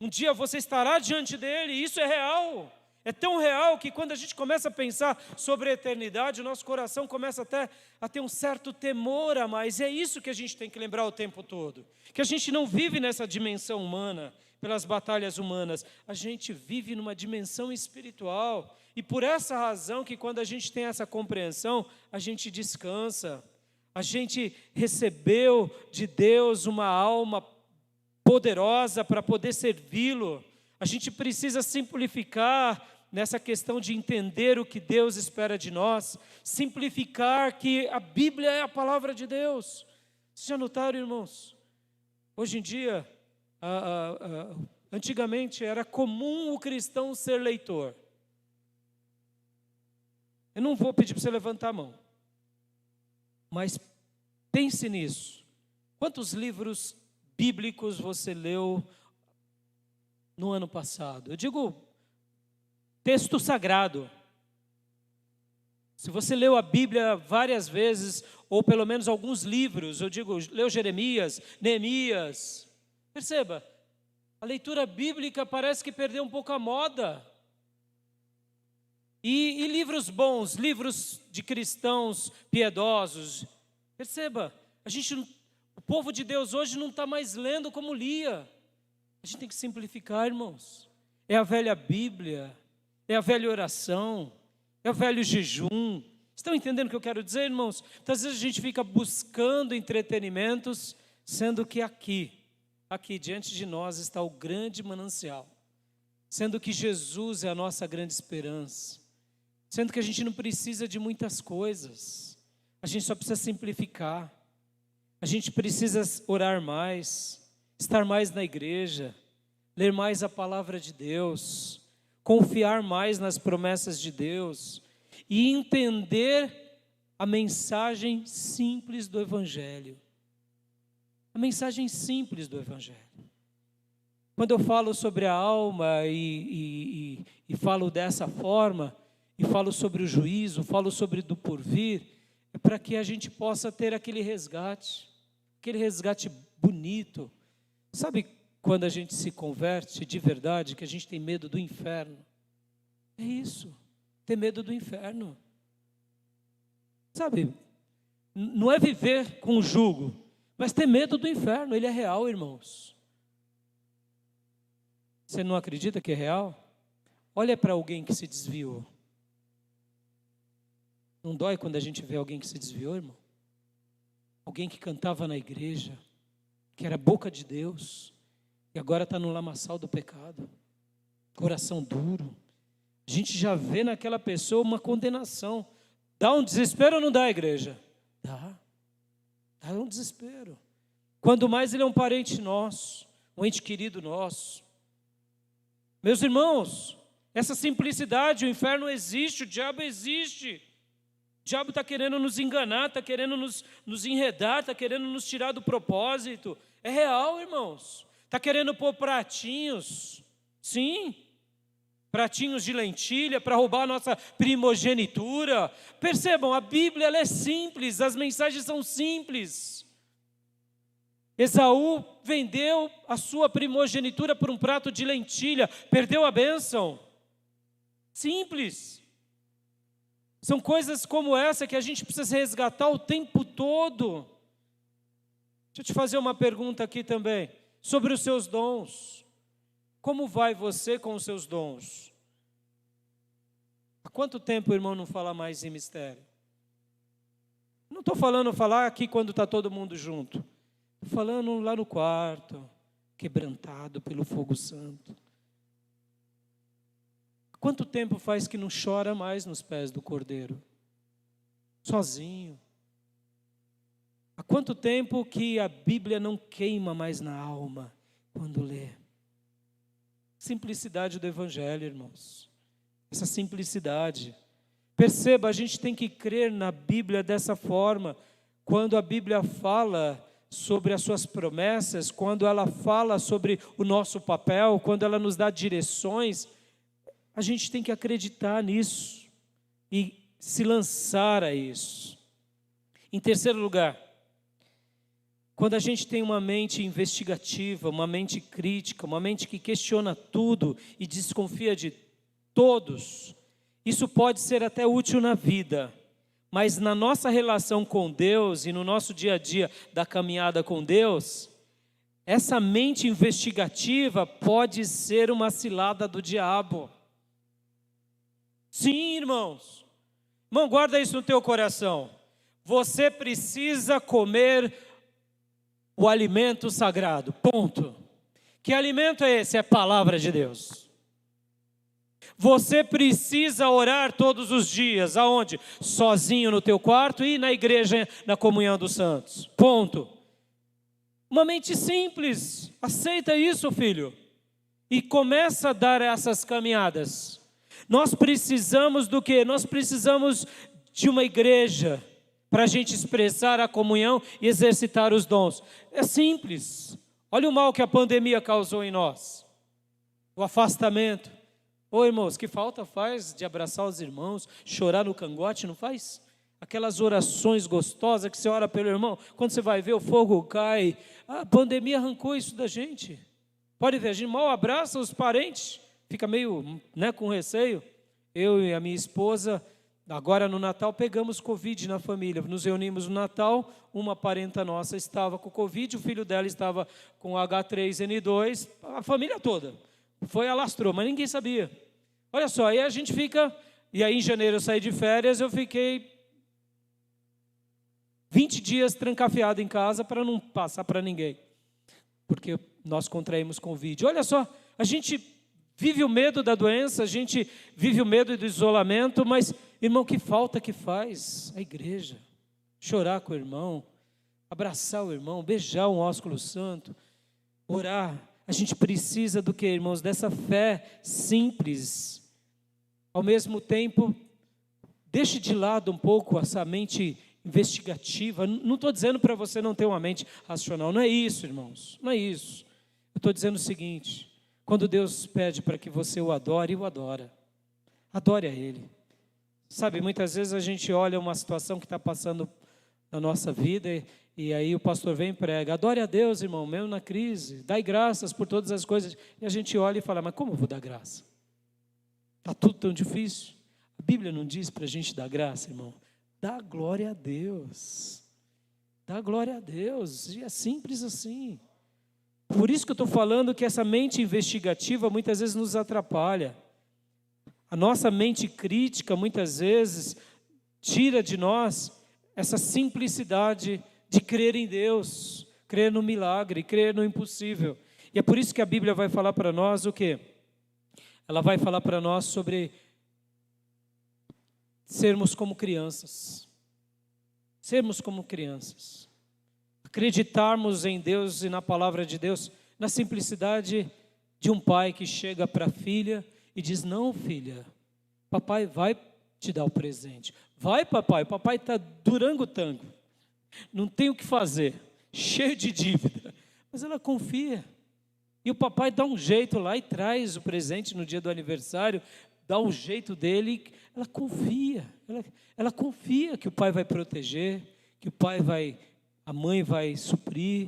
um dia você estará diante dEle, e isso é real. É tão real que quando a gente começa a pensar sobre a eternidade, o nosso coração começa até a ter um certo temor a mais. E é isso que a gente tem que lembrar o tempo todo, que a gente não vive nessa dimensão humana, pelas batalhas humanas, a gente vive numa dimensão espiritual, e por essa razão que quando a gente tem essa compreensão, a gente descansa, a gente recebeu de Deus uma alma poderosa para poder servi-lo. A gente precisa simplificar nessa questão de entender o que Deus espera de nós, simplificar que a Bíblia é a palavra de Deus. Vocês já notaram, irmãos? Hoje em dia, Antigamente era comum o cristão ser leitor. Eu não vou pedir para você levantar a mão, mas pense nisso. Quantos livros bíblicos você leu no ano passado? Eu digo texto sagrado. Se você leu a Bíblia várias vezes, ou pelo menos alguns livros, eu digo, leu Jeremias, Neemias, perceba, a leitura bíblica parece que perdeu um pouco a moda. E livros bons, livros de cristãos piedosos, perceba, o povo de Deus hoje não está mais lendo como lia. A gente tem que simplificar, irmãos. É a velha Bíblia, é a velha oração, é o velho jejum. Estão entendendo o que eu quero dizer, irmãos? Muitas vezes a gente fica buscando entretenimentos, sendo que aqui diante de nós está o grande manancial, sendo que Jesus é a nossa grande esperança, sendo que a gente não precisa de muitas coisas, a gente só precisa simplificar, a gente precisa orar mais, estar mais na igreja, ler mais a palavra de Deus, confiar mais nas promessas de Deus e entender a mensagem simples do Evangelho. A mensagem simples do Evangelho. Quando eu falo sobre a alma e falo dessa forma, e falo sobre o juízo, falo sobre do porvir, é para que a gente possa ter aquele resgate bonito. Sabe quando a gente se converte de verdade, que a gente tem medo do inferno? É isso, ter medo do inferno. Sabe, não é viver com o jugo, mas ter medo do inferno, ele é real, irmãos. Você não acredita que é real? Olha para alguém que se desviou. Não dói quando a gente vê alguém que se desviou, irmão? Alguém que cantava na igreja, que era boca de Deus, e agora está no lamaçal do pecado, coração duro. A gente já vê naquela pessoa uma condenação. Dá um desespero ou não dá, igreja? Dá um desespero. Quando mais ele é um parente nosso, um ente querido nosso. Meus irmãos, essa simplicidade, o inferno existe, o diabo existe. O diabo está querendo nos enganar, está querendo nos enredar, está querendo nos tirar do propósito. É real, irmãos. Está querendo pôr pratinhos, sim, pratinhos de lentilha para roubar a nossa primogenitura. Percebam, a Bíblia ela é simples, as mensagens são simples. Esaú vendeu a sua primogenitura por um prato de lentilha, perdeu a bênção. Simples. São coisas como essa que a gente precisa resgatar o tempo todo. Deixa eu te fazer uma pergunta aqui também, sobre os seus dons. Como vai você com os seus dons? Há quanto tempo o irmão não fala mais em mistério? Não estou falando falar aqui quando está todo mundo junto. Estou falando lá no quarto, quebrantado pelo fogo santo. Quanto tempo faz que não chora mais nos pés do Cordeiro? Sozinho. Há quanto tempo que a Bíblia não queima mais na alma quando lê? Simplicidade do Evangelho, irmãos. Essa simplicidade. Perceba, a gente tem que crer na Bíblia dessa forma. Quando a Bíblia fala sobre as suas promessas, quando ela fala sobre o nosso papel, quando ela nos dá direções, a gente tem que acreditar nisso e se lançar a isso. Em terceiro lugar, quando a gente tem uma mente investigativa, uma mente crítica, uma mente que questiona tudo e desconfia de todos, isso pode ser até útil na vida, mas na nossa relação com Deus e no nosso dia a dia da caminhada com Deus, essa mente investigativa pode ser uma cilada do diabo. Sim, irmãos. Irmão, guarda isso no teu coração. Você precisa comer o alimento sagrado, ponto. Que alimento é esse? É a palavra de Deus. Você precisa orar todos os dias, aonde? Sozinho no teu quarto e na igreja, na comunhão dos santos, ponto. Uma mente simples. Aceita isso, filho. E começa a dar essas caminhadas. Nós precisamos do quê? Nós precisamos de uma igreja para a gente expressar a comunhão e exercitar os dons. É simples. Olha o mal que a pandemia causou em nós. O afastamento. Ô irmãos, que falta faz de abraçar os irmãos, chorar no cangote, não faz? Aquelas orações gostosas que você ora pelo irmão, quando você vai ver o fogo cai. A pandemia arrancou isso da gente. Pode ver, a gente mal abraça os parentes, fica meio com receio. Eu e a minha esposa, agora no Natal, pegamos Covid na família. Nos reunimos no Natal, uma parenta nossa estava com Covid, o filho dela estava com H3N2, a família toda. Foi, alastrou, mas ninguém sabia. Olha só, aí a gente fica, e aí em janeiro eu saí de férias, eu fiquei 20 dias trancafiado em casa para não passar para ninguém, porque nós contraímos Covid. Olha só, a gente vive o medo da doença, a gente vive o medo do isolamento, mas, irmão, que falta que faz a igreja? Chorar com o irmão, abraçar o irmão, beijar um ósculo santo, orar. A gente precisa do que, irmãos? Dessa fé simples. Ao mesmo tempo, deixe de lado um pouco essa mente investigativa. Não estou dizendo para você não ter uma mente racional. Não é isso, irmãos. Não é isso. Eu estou dizendo o seguinte. Quando Deus pede para que você o adore, o adora. Adore a Ele. Sabe, muitas vezes a gente olha uma situação que está passando na nossa vida e aí o pastor vem e prega. Adore a Deus, irmão, mesmo na crise. Dai graças por todas as coisas. E a gente olha e fala, mas como eu vou dar graça? Está tudo tão difícil. A Bíblia não diz para a gente dar graça, irmão. Dá glória a Deus. Dá glória a Deus. E é simples assim. Por isso que eu estou falando que essa mente investigativa muitas vezes nos atrapalha. A nossa mente crítica muitas vezes tira de nós essa simplicidade de crer em Deus, crer no milagre, crer no impossível. E é por isso que a Bíblia vai falar para nós o quê? Ela vai falar para nós sobre sermos como crianças. Sermos como crianças. Acreditarmos em Deus e na palavra de Deus, na simplicidade de um pai que chega para a filha e diz, não, filha, papai vai te dar o presente. Vai, papai, o papai está durango-tango. Não tem o que fazer, cheio de dívida. Mas ela confia. E o papai dá um jeito lá e traz o presente no dia do aniversário, dá um jeito dele. Ela confia. Ela confia que o pai vai proteger, que o pai vai... A mãe vai suprir.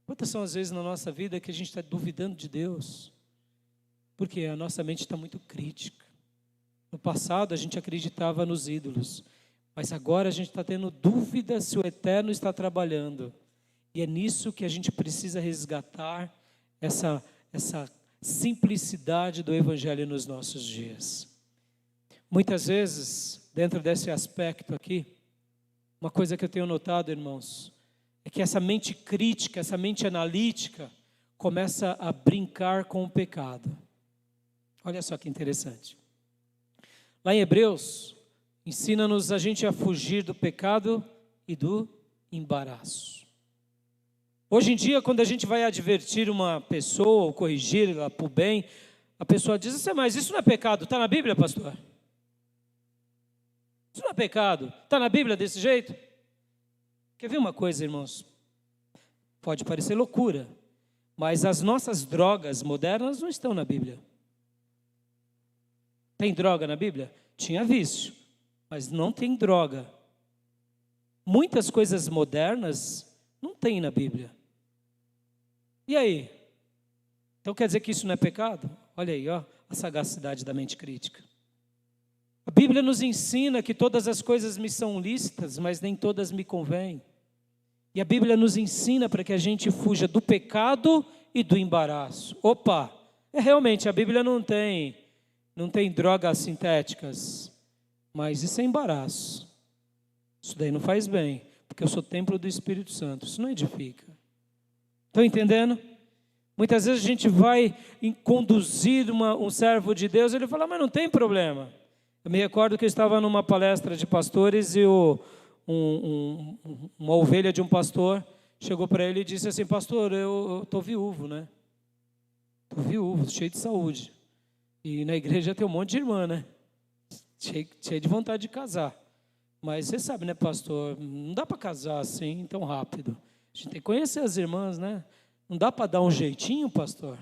Quantas são as vezes na nossa vida que a gente está duvidando de Deus? Porque a nossa mente está muito crítica. No passado a gente acreditava nos ídolos, mas agora a gente está tendo dúvida se o Eterno está trabalhando. E é nisso que a gente precisa resgatar essa simplicidade do Evangelho nos nossos dias. Muitas vezes, dentro desse aspecto aqui, uma coisa que eu tenho notado, irmãos, é que essa mente crítica, essa mente analítica, começa a brincar com o pecado. Olha só que interessante. Lá em Hebreus, ensina-nos a gente a fugir do pecado e do embaraço. Hoje em dia, quando a gente vai advertir uma pessoa, ou corrigir-la para o bem, a pessoa diz, mas isso não é pecado, está na Bíblia, pastor? Isso não é pecado, está na Bíblia desse jeito? Quer ver uma coisa, irmãos? Pode parecer loucura, mas as nossas drogas modernas não estão na Bíblia. Tem droga na Bíblia? Tinha vício, mas não tem droga. Muitas coisas modernas não tem na Bíblia. E aí? Então quer dizer que isso não é pecado? Olha aí, ó, a sagacidade da mente crítica. A Bíblia nos ensina que todas as coisas me são lícitas, mas nem todas me convêm. E a Bíblia nos ensina para que a gente fuja do pecado e do embaraço. Opa, realmente a Bíblia não tem drogas sintéticas, mas isso é embaraço. Isso daí não faz bem, porque eu sou templo do Espírito Santo, isso não edifica. Estão entendendo? Muitas vezes a gente vai conduzir um servo de Deus, ele fala, mas não tem problema. Eu me recordo que eu estava numa palestra de pastores e uma ovelha de um pastor chegou para ele e disse assim: pastor, eu estou viúvo, né? Estou viúvo, cheio de saúde. E na igreja tem um monte de irmã, né? Cheio de vontade de casar. Mas você sabe, né, pastor? Não dá para casar assim tão rápido. A gente tem que conhecer as irmãs, né? Não dá para dar um jeitinho, pastor?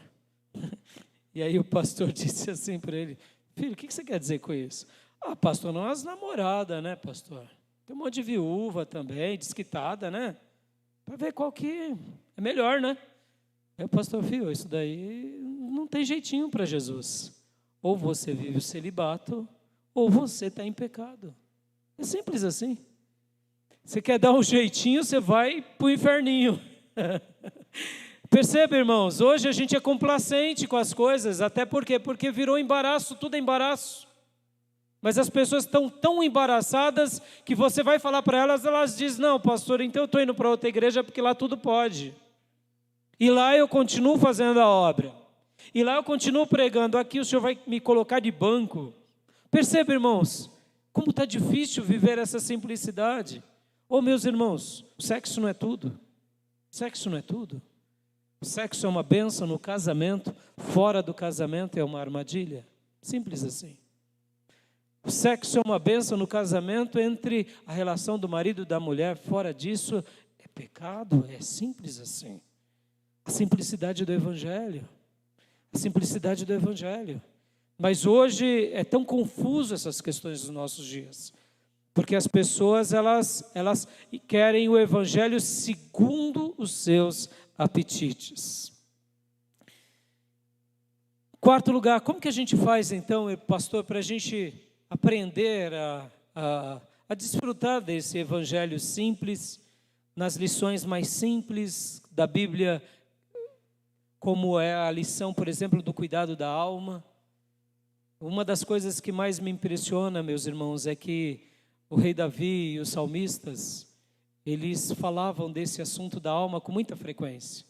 E aí o pastor disse assim para ele: filho, o que você quer dizer com isso? Ah, pastor, não é as namoradas, né, pastor? Tem um monte de viúva também, desquitada, né? Para ver qual que é melhor, né? Aí o pastor, filho, isso daí não tem jeitinho para Jesus. Ou você vive o celibato, ou você está em pecado. É simples assim. Você quer dar um jeitinho, você vai para o inferninho. Perceba, irmãos, hoje a gente é complacente com as coisas, até porque virou embaraço, tudo é embaraço. Mas as pessoas estão tão embaraçadas que você vai falar para elas, elas dizem: não, pastor, então eu estou indo para outra igreja porque lá tudo pode. E lá eu continuo fazendo a obra. E lá eu continuo pregando, aqui o Senhor vai me colocar de banco. Perceba, irmãos, como está difícil viver essa simplicidade. Ô, meus irmãos, o sexo não é tudo. O sexo não é tudo. O sexo é uma bênção no casamento, fora do casamento é uma armadilha. Simples assim. O sexo é uma bênção no casamento entre a relação do marido e da mulher, fora disso é pecado, é simples assim. A simplicidade do Evangelho. A simplicidade do Evangelho. Mas hoje é tão confuso essas questões dos nossos dias. Porque as pessoas, elas querem o Evangelho segundo os seus apetites. Quarto lugar, como que a gente faz então, pastor, para a gente aprender a desfrutar desse Evangelho simples, nas lições mais simples da Bíblia, como é a lição, por exemplo, do cuidado da alma. Uma das coisas que mais me impressiona, meus irmãos, é que o rei Davi e os salmistas, eles falavam desse assunto da alma com muita frequência.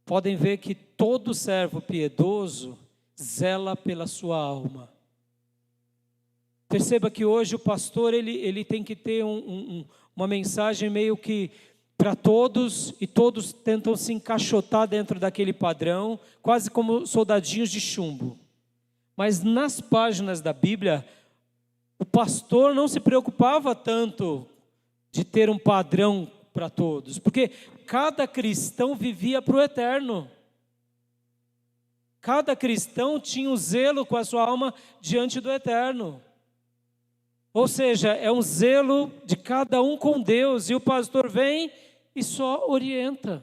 Podem ver que todo servo piedoso zela pela sua alma. Perceba que hoje o pastor ele tem que ter uma mensagem meio que para todos, e todos tentam se encaixotar dentro daquele padrão, quase como soldadinhos de chumbo. Mas nas páginas da Bíblia, o pastor não se preocupava tanto de ter um padrão para todos, porque cada cristão vivia para o eterno. Cada cristão tinha um zelo com a sua alma diante do eterno. Ou seja, é um zelo de cada um com Deus, e o pastor vem e só orienta.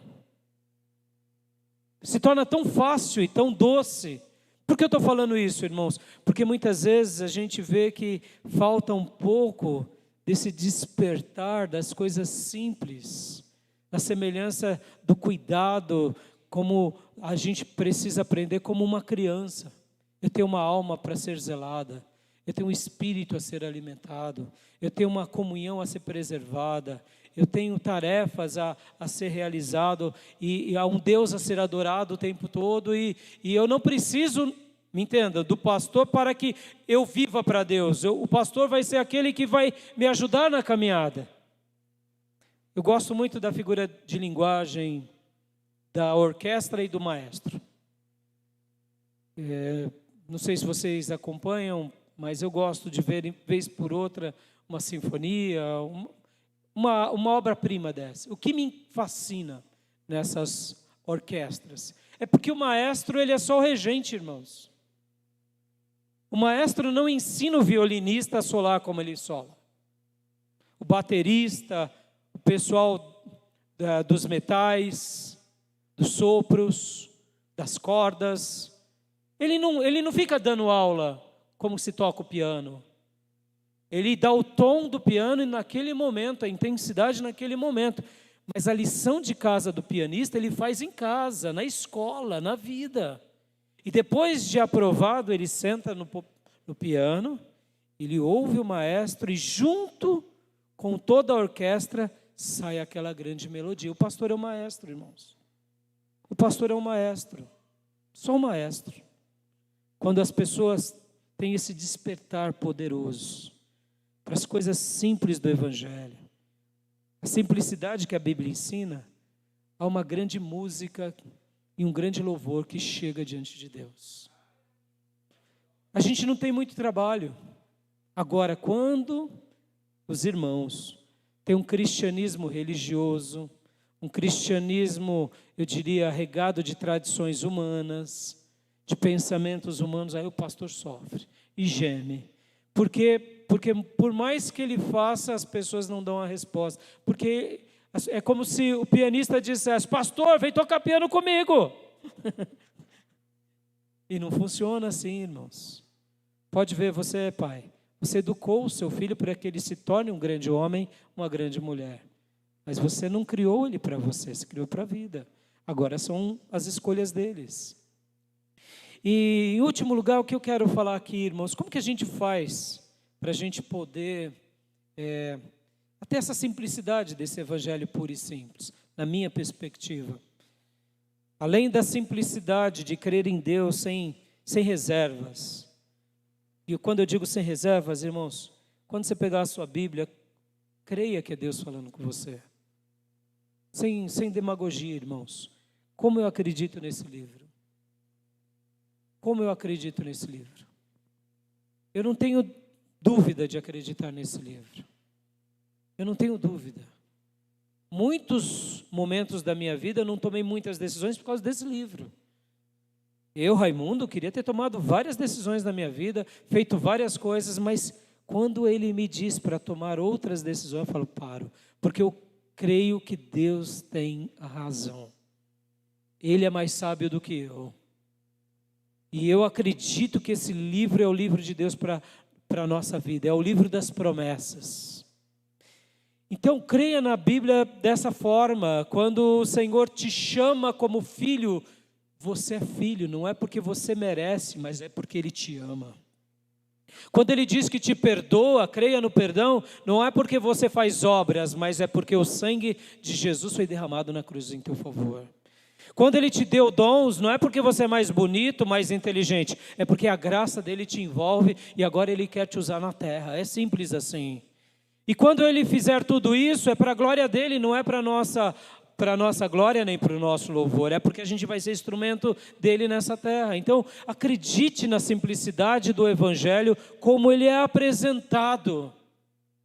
Se torna tão fácil e tão doce. Por que eu estou falando isso, irmãos? Porque muitas vezes a gente vê que falta um pouco desse despertar das coisas simples, da semelhança do cuidado, como a gente precisa aprender como uma criança. Eu tenho uma alma para ser zelada, eu tenho um espírito a ser alimentado, eu tenho uma comunhão a ser preservada, eu tenho tarefas a ser realizado, e há um Deus a ser adorado o tempo todo, e eu não preciso, me entenda, do pastor para que eu viva para Deus. O pastor vai ser aquele que vai me ajudar na caminhada. Eu gosto muito da figura de linguagem da orquestra e do maestro. Não sei se vocês acompanham, mas eu gosto de ver, vez por outra, uma sinfonia, uma obra-prima dessa. O que me fascina nessas orquestras é porque o maestro, ele é só o regente, irmãos. O maestro não ensina o violinista a solar como ele sola. O baterista, o pessoal dos metais, dos sopros, das cordas, ele não fica dando aula como se toca o piano. Ele dá o tom do piano naquele momento, a intensidade naquele momento. Mas a lição de casa do pianista ele faz em casa, na escola, na vida. E depois de aprovado, ele senta no piano, ele ouve o maestro e junto com toda a orquestra sai aquela grande melodia. O pastor é o maestro, irmãos. O pastor é o maestro, só o maestro. Quando as pessoas têm esse despertar poderoso para as coisas simples do Evangelho, a simplicidade que a Bíblia ensina, há uma grande música e um grande louvor que chega diante de Deus. A gente não tem muito trabalho. Agora, quando os irmãos têm um cristianismo religioso, um cristianismo, eu diria, regado de tradições humanas, de pensamentos humanos, aí o pastor sofre e geme. Porque por mais que ele faça, as pessoas não dão a resposta. Porque é como se o pianista dissesse: pastor, vem tocar piano comigo. E não funciona assim, irmãos. Pode ver, você é pai. Você educou o seu filho para que ele se torne um grande homem, uma grande mulher. Mas você não criou ele para você, você criou para a vida. Agora são as escolhas deles. E, em último lugar, o que eu quero falar aqui, irmãos, como que a gente faz para a gente poder ter essa simplicidade desse evangelho puro e simples, na minha perspectiva? Além da simplicidade de crer em Deus sem reservas. E quando eu digo sem reservas, irmãos, quando você pegar a sua Bíblia, creia que é Deus falando com você. Sem demagogia, irmãos. Como eu acredito nesse livro? Como eu acredito nesse livro? Eu não tenho dúvida de acreditar nesse livro. Eu não tenho dúvida. Muitos momentos da minha vida eu não tomei muitas decisões por causa desse livro. Eu, Raimundo, queria ter tomado várias decisões na minha vida, feito várias coisas, mas quando ele me diz para tomar outras decisões, eu falo: paro, porque eu creio que Deus tem a razão. Ele é mais sábio do que eu. E eu acredito que esse livro é o livro de Deus para a nossa vida, é o livro das promessas. Então, creia na Bíblia dessa forma. Quando o Senhor te chama como filho, você é filho, não é porque você merece, mas é porque Ele te ama. Quando Ele diz que te perdoa, creia no perdão, não é porque você faz obras, mas é porque o sangue de Jesus foi derramado na cruz em teu favor. Quando Ele te deu dons, não é porque você é mais bonito, mais inteligente, é porque a graça dEle te envolve e agora Ele quer te usar na terra. É simples assim. E quando Ele fizer tudo isso, é para a glória dEle, não é para a nossa glória nem para o nosso louvor, é porque a gente vai ser instrumento dEle nessa terra. Então, acredite na simplicidade do Evangelho como ele é apresentado.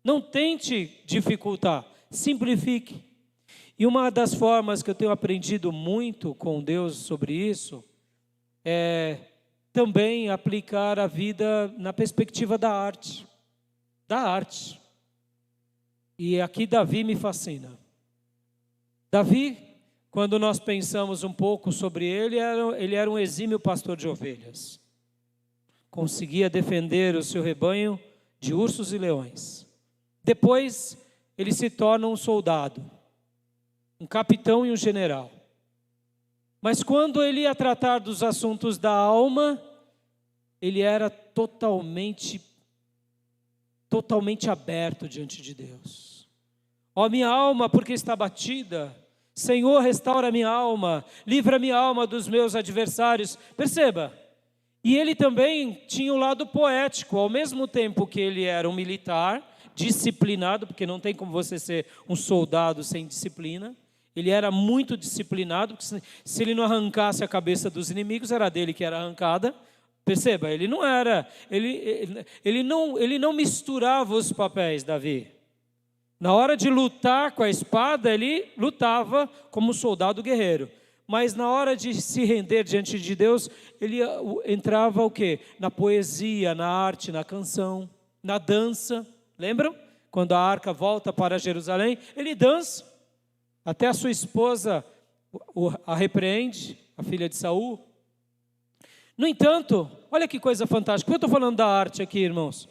Não tente dificultar, simplifique. E uma das formas que eu tenho aprendido muito com Deus sobre isso é também aplicar a vida na perspectiva da arte. Da arte. E aqui Davi me fascina. Davi, quando nós pensamos um pouco sobre ele era um exímio pastor de ovelhas. Conseguia defender o seu rebanho de ursos e leões. Depois, ele se torna um soldado, um capitão e um general. Mas quando ele ia tratar dos assuntos da alma, ele era totalmente aberto diante de Deus. Ó minha alma, porque está batida, Senhor, restaura minha alma, livra minha alma dos meus adversários. Perceba, e ele também tinha o lado poético, ao mesmo tempo que ele era um militar, disciplinado, porque não tem como você ser um soldado sem disciplina. Ele era muito disciplinado, porque se ele não arrancasse a cabeça dos inimigos, era dele que era arrancada. Perceba, ele não misturava os papéis, Davi. Na hora de lutar com a espada, ele lutava como soldado guerreiro. Mas na hora de se render diante de Deus, ele entrava o quê? Na poesia, na arte, na canção, na dança. Lembram? Quando a arca volta para Jerusalém, ele dança. Até a sua esposa a repreende, a filha de Saul. No entanto, olha que coisa fantástica. Eu estou falando da arte aqui, irmãos.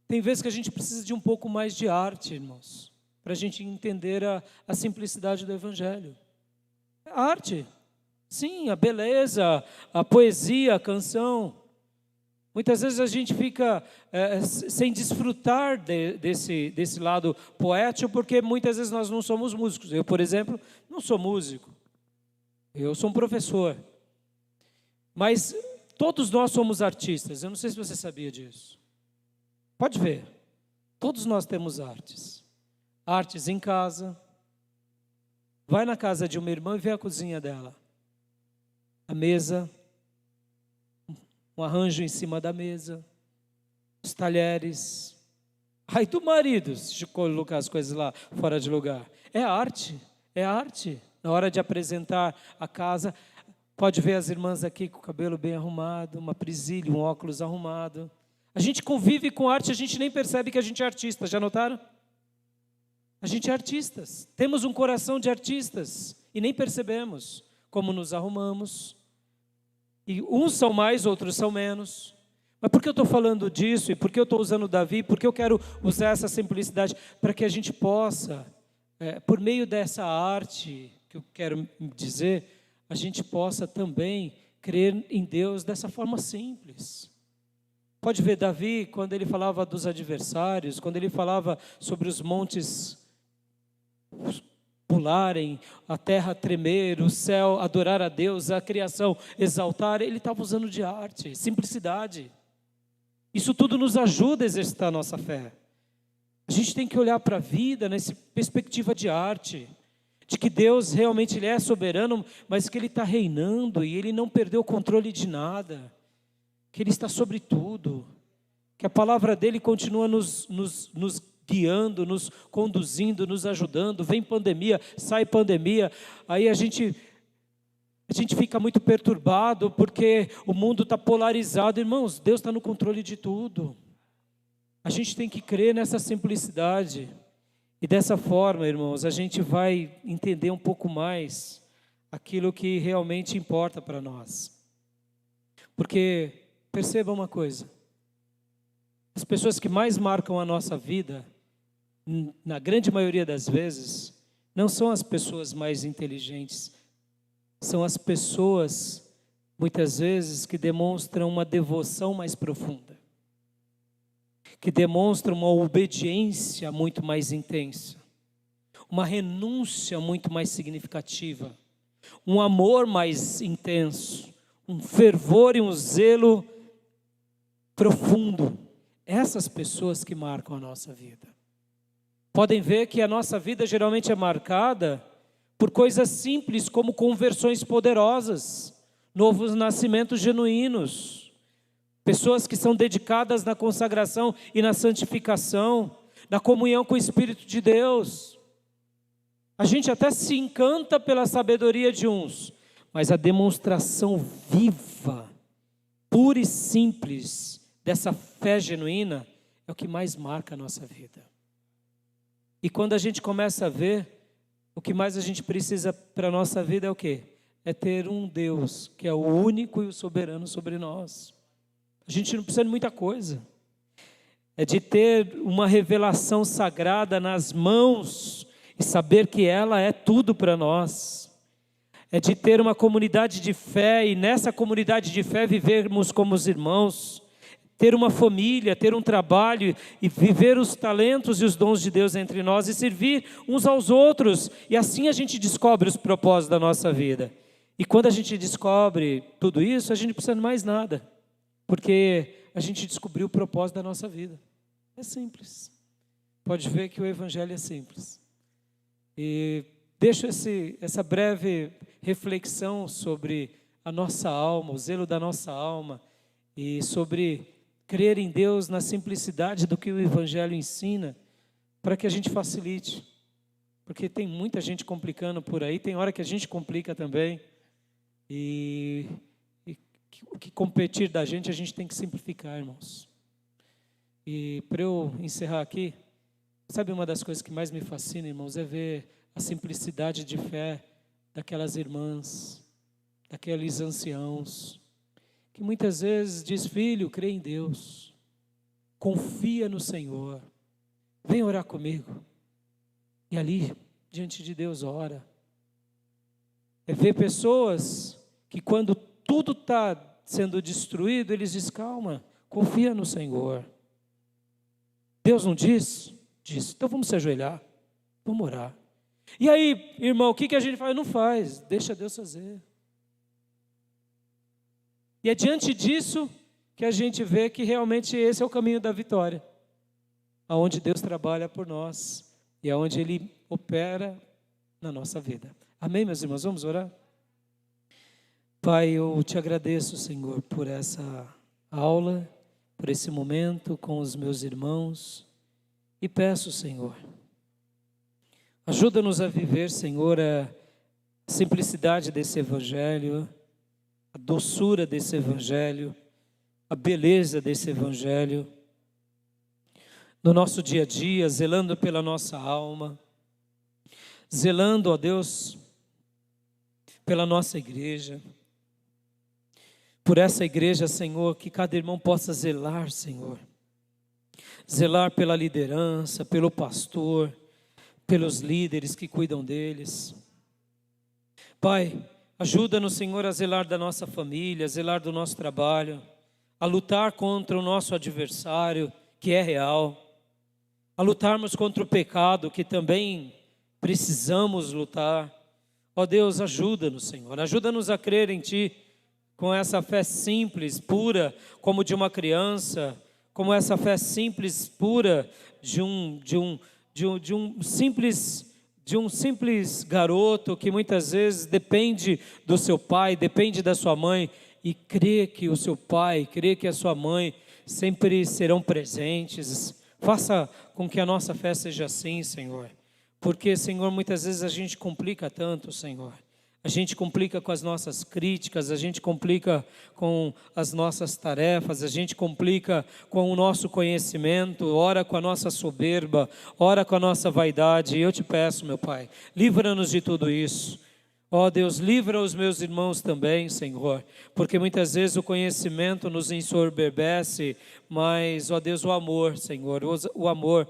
Tem vezes que a gente precisa de um pouco mais de arte, irmãos, para a gente entender a simplicidade do Evangelho. A arte, sim, a beleza, a poesia, a canção. Muitas vezes a gente fica sem desfrutar desse lado poético, porque muitas vezes nós não somos músicos. Eu, por exemplo, não sou músico. Eu sou um professor. Mas todos nós somos artistas. Eu não sei se você sabia disso. Pode ver. Todos nós temos artes. Artes em casa, Vai na casa de uma irmã e vê a cozinha dela. A mesa, um arranjo em cima da mesa, os talheres. Aí do marido, se colocar as coisas lá fora de lugar. É arte, é arte. Na hora de apresentar a casa, pode ver as irmãs aqui com o cabelo bem arrumado, uma presilha, um óculos arrumado. A gente convive com arte, a gente nem percebe que a gente é artista, já notaram? A gente é artistas, temos um coração de artistas e nem percebemos como nos arrumamos. E uns são mais, outros são menos. Mas por que eu estou falando disso e por que eu estou usando Davi? Porque eu quero usar essa simplicidade para que a gente possa, por meio dessa arte que eu quero dizer, a gente possa também crer em Deus dessa forma simples. Pode ver Davi, quando ele falava dos adversários, quando ele falava sobre os montes pularem, a terra tremer, o céu adorar a Deus, a criação exaltar, ele estava usando de arte, simplicidade. Isso tudo nos ajuda a exercitar a nossa fé. A gente tem que olhar para a vida nessa perspectiva de arte, de que Deus realmente Ele é soberano, mas que Ele está reinando e Ele não perdeu o controle de nada, que Ele está sobre tudo, que a palavra dEle continua nos guiando, nos conduzindo, nos ajudando. Vem pandemia, sai pandemia, aí a gente fica muito perturbado porque o mundo está polarizado. Irmãos, Deus está no controle de tudo. A gente tem que crer nessa simplicidade. E dessa forma, irmãos, a gente vai entender um pouco mais aquilo que realmente importa para nós. Porque, perceba uma coisa, as pessoas que mais marcam a nossa vida, na grande maioria das vezes, não são as pessoas mais inteligentes, são as pessoas, muitas vezes, que demonstram uma devoção mais profunda, que demonstram uma obediência muito mais intensa, uma renúncia muito mais significativa, um amor mais intenso, um fervor e um zelo profundo. Essas pessoas que marcam a nossa vida. Podem ver que a nossa vida geralmente é marcada por coisas simples, como conversões poderosas, novos nascimentos genuínos, pessoas que são dedicadas na consagração e na santificação, na comunhão com o Espírito de Deus. A gente até se encanta pela sabedoria de uns, mas a demonstração viva, pura e simples, dessa fé genuína, é o que mais marca a nossa vida. E quando a gente começa a ver, o que mais a gente precisa para a nossa vida é o quê? É ter um Deus que é o único e o soberano sobre nós. A gente não precisa de muita coisa. É de ter uma revelação sagrada nas mãos e saber que ela é tudo para nós. É de ter uma comunidade de fé e nessa comunidade de fé vivermos como os irmãos. Ter uma família, ter um trabalho e viver os talentos e os dons de Deus entre nós e servir uns aos outros. E assim a gente descobre os propósitos da nossa vida. E quando a gente descobre tudo isso, a gente não precisa de mais nada. Porque a gente descobriu o propósito da nossa vida. É simples. Pode ver que o Evangelho é simples. E deixo essa breve reflexão sobre a nossa alma, o zelo da nossa alma, e sobre crer em Deus na simplicidade do que o Evangelho ensina, para que a gente facilite. Porque tem muita gente complicando por aí, tem hora que a gente complica também. E o que competir da gente, a gente tem que simplificar, irmãos. E para eu encerrar aqui, sabe uma das coisas que mais me fascina, irmãos, é ver a simplicidade de fé daquelas irmãs, daqueles anciãos, que muitas vezes diz: filho, crê em Deus, confia no Senhor, vem orar comigo. E ali, diante de Deus, ora. É ver pessoas que quando tudo está sendo destruído, eles dizem: calma, confia no Senhor. Deus não diz? Diz. Então vamos se ajoelhar, vamos orar. E aí, irmão, o que a gente faz? Não faz, deixa Deus fazer. E é diante disso que a gente vê que realmente esse é o caminho da vitória, aonde Deus trabalha por nós e aonde Ele opera na nossa vida. Amém, meus irmãos? Vamos orar? Pai, eu te agradeço, Senhor, por essa aula, por esse momento com os meus irmãos, e peço, Senhor, ajuda-nos a viver, Senhor, a simplicidade desse Evangelho, a doçura desse Evangelho, a beleza desse Evangelho, no nosso dia a dia, zelando pela nossa alma, zelando, ó Deus, pela nossa igreja, por essa igreja, Senhor, que cada irmão possa zelar, Senhor, zelar pela liderança, pelo pastor, pelos líderes que cuidam deles. Pai, ajuda-nos, Senhor, a zelar da nossa família, a zelar do nosso trabalho, a lutar contra o nosso adversário, que é real, a lutarmos contra o pecado, que também precisamos lutar. Ó Deus, ajuda-nos, Senhor, ajuda-nos a crer em Ti, com essa fé simples, pura, como de uma criança, como essa fé simples, pura, de um simples garoto que muitas vezes depende do seu pai, depende da sua mãe, e crê que o seu pai, crê que a sua mãe sempre serão presentes. Faça com que a nossa fé seja assim, Senhor, porque, Senhor, muitas vezes a gente complica tanto, Senhor. A gente complica com as nossas críticas, a gente complica com as nossas tarefas, a gente complica com o nosso conhecimento, ora com a nossa soberba, ora com a nossa vaidade. E eu te peço, meu Pai, livra-nos de tudo isso. Ó Deus, livra os meus irmãos também, Senhor, porque muitas vezes o conhecimento nos ensoberbece, mas, ó Deus, o amor, Senhor, o amor,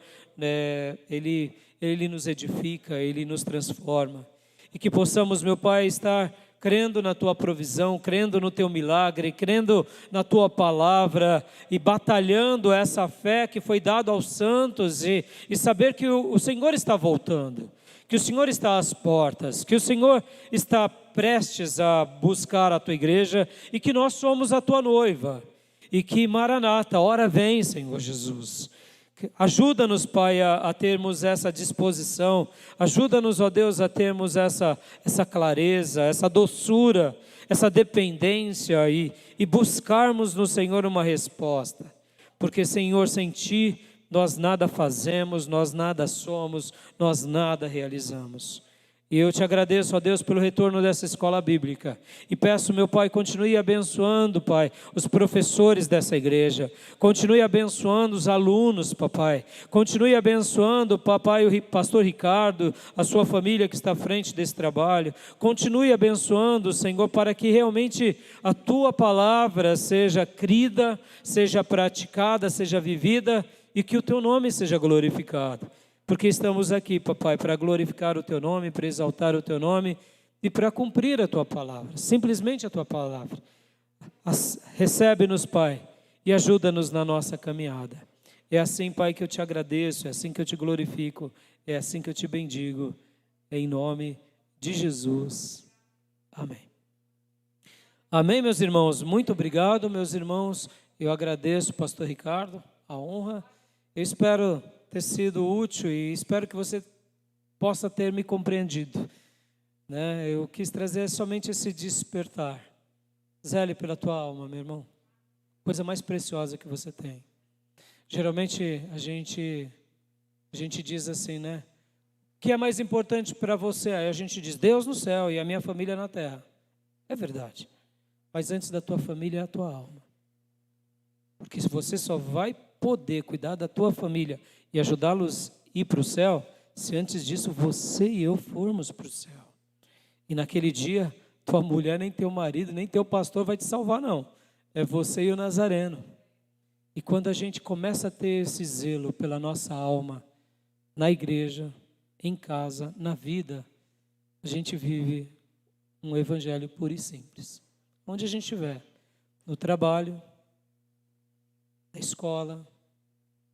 ele nos edifica, ele nos transforma. E que possamos, meu Pai, estar crendo na Tua provisão, crendo no Teu milagre, crendo na Tua palavra e batalhando essa fé que foi dada aos santos e saber que o Senhor está voltando, que o Senhor está às portas, que o Senhor está prestes a buscar a Tua igreja e que nós somos a Tua noiva e que, Maranata, hora vem, Senhor Jesus. Ajuda-nos, Pai, a termos essa disposição, ajuda-nos, ó Deus, a termos essa clareza, essa doçura, essa dependência e buscarmos no Senhor uma resposta, porque, Senhor, sem Ti nós nada fazemos, nós nada somos, nós nada realizamos. E eu te agradeço, ó Deus, pelo retorno dessa escola bíblica. E peço, meu Pai, continue abençoando, Pai, os professores dessa igreja. Continue abençoando os alunos, Papai. Continue abençoando, Papai, o pastor Ricardo, a sua família que está à frente desse trabalho. Continue abençoando, Senhor, para que realmente a Tua palavra seja crida, seja praticada, seja vivida e que o Teu nome seja glorificado. Porque estamos aqui, Papai, para glorificar o Teu nome, para exaltar o Teu nome e para cumprir a Tua palavra, simplesmente a Tua palavra. Recebe-nos, Pai, e ajuda-nos na nossa caminhada. É assim, Pai, que eu te agradeço, é assim que eu te glorifico, é assim que eu te bendigo, em nome de Jesus. Amém. Amém, meus irmãos? Muito obrigado, meus irmãos. Eu agradeço, pastor Ricardo, a honra. Eu espero ter sido útil e espero que você possa ter me compreendido, né? Eu quis trazer somente esse despertar. Zele pela tua alma, meu irmão, coisa mais preciosa que você tem. Geralmente a gente diz assim, né? O que é mais importante para você? Aí a gente diz Deus no céu e a minha família na terra. É verdade, mas antes da tua família é a tua alma, porque se você só vai poder cuidar da tua família e ajudá-los a ir para o céu, se antes disso você e eu formos para o céu. E naquele dia, tua mulher, nem teu marido, nem teu pastor vai te salvar, não. É você e o Nazareno. E quando a gente começa a ter esse zelo pela nossa alma, na igreja, em casa, na vida, a gente vive um evangelho puro e simples. Onde a gente estiver, no trabalho, na escola,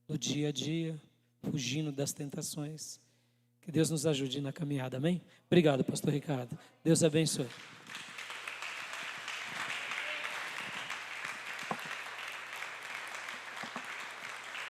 no dia a dia, fugindo das tentações. Que Deus nos ajude na caminhada, amém? Obrigado, pastor Ricardo. Deus abençoe.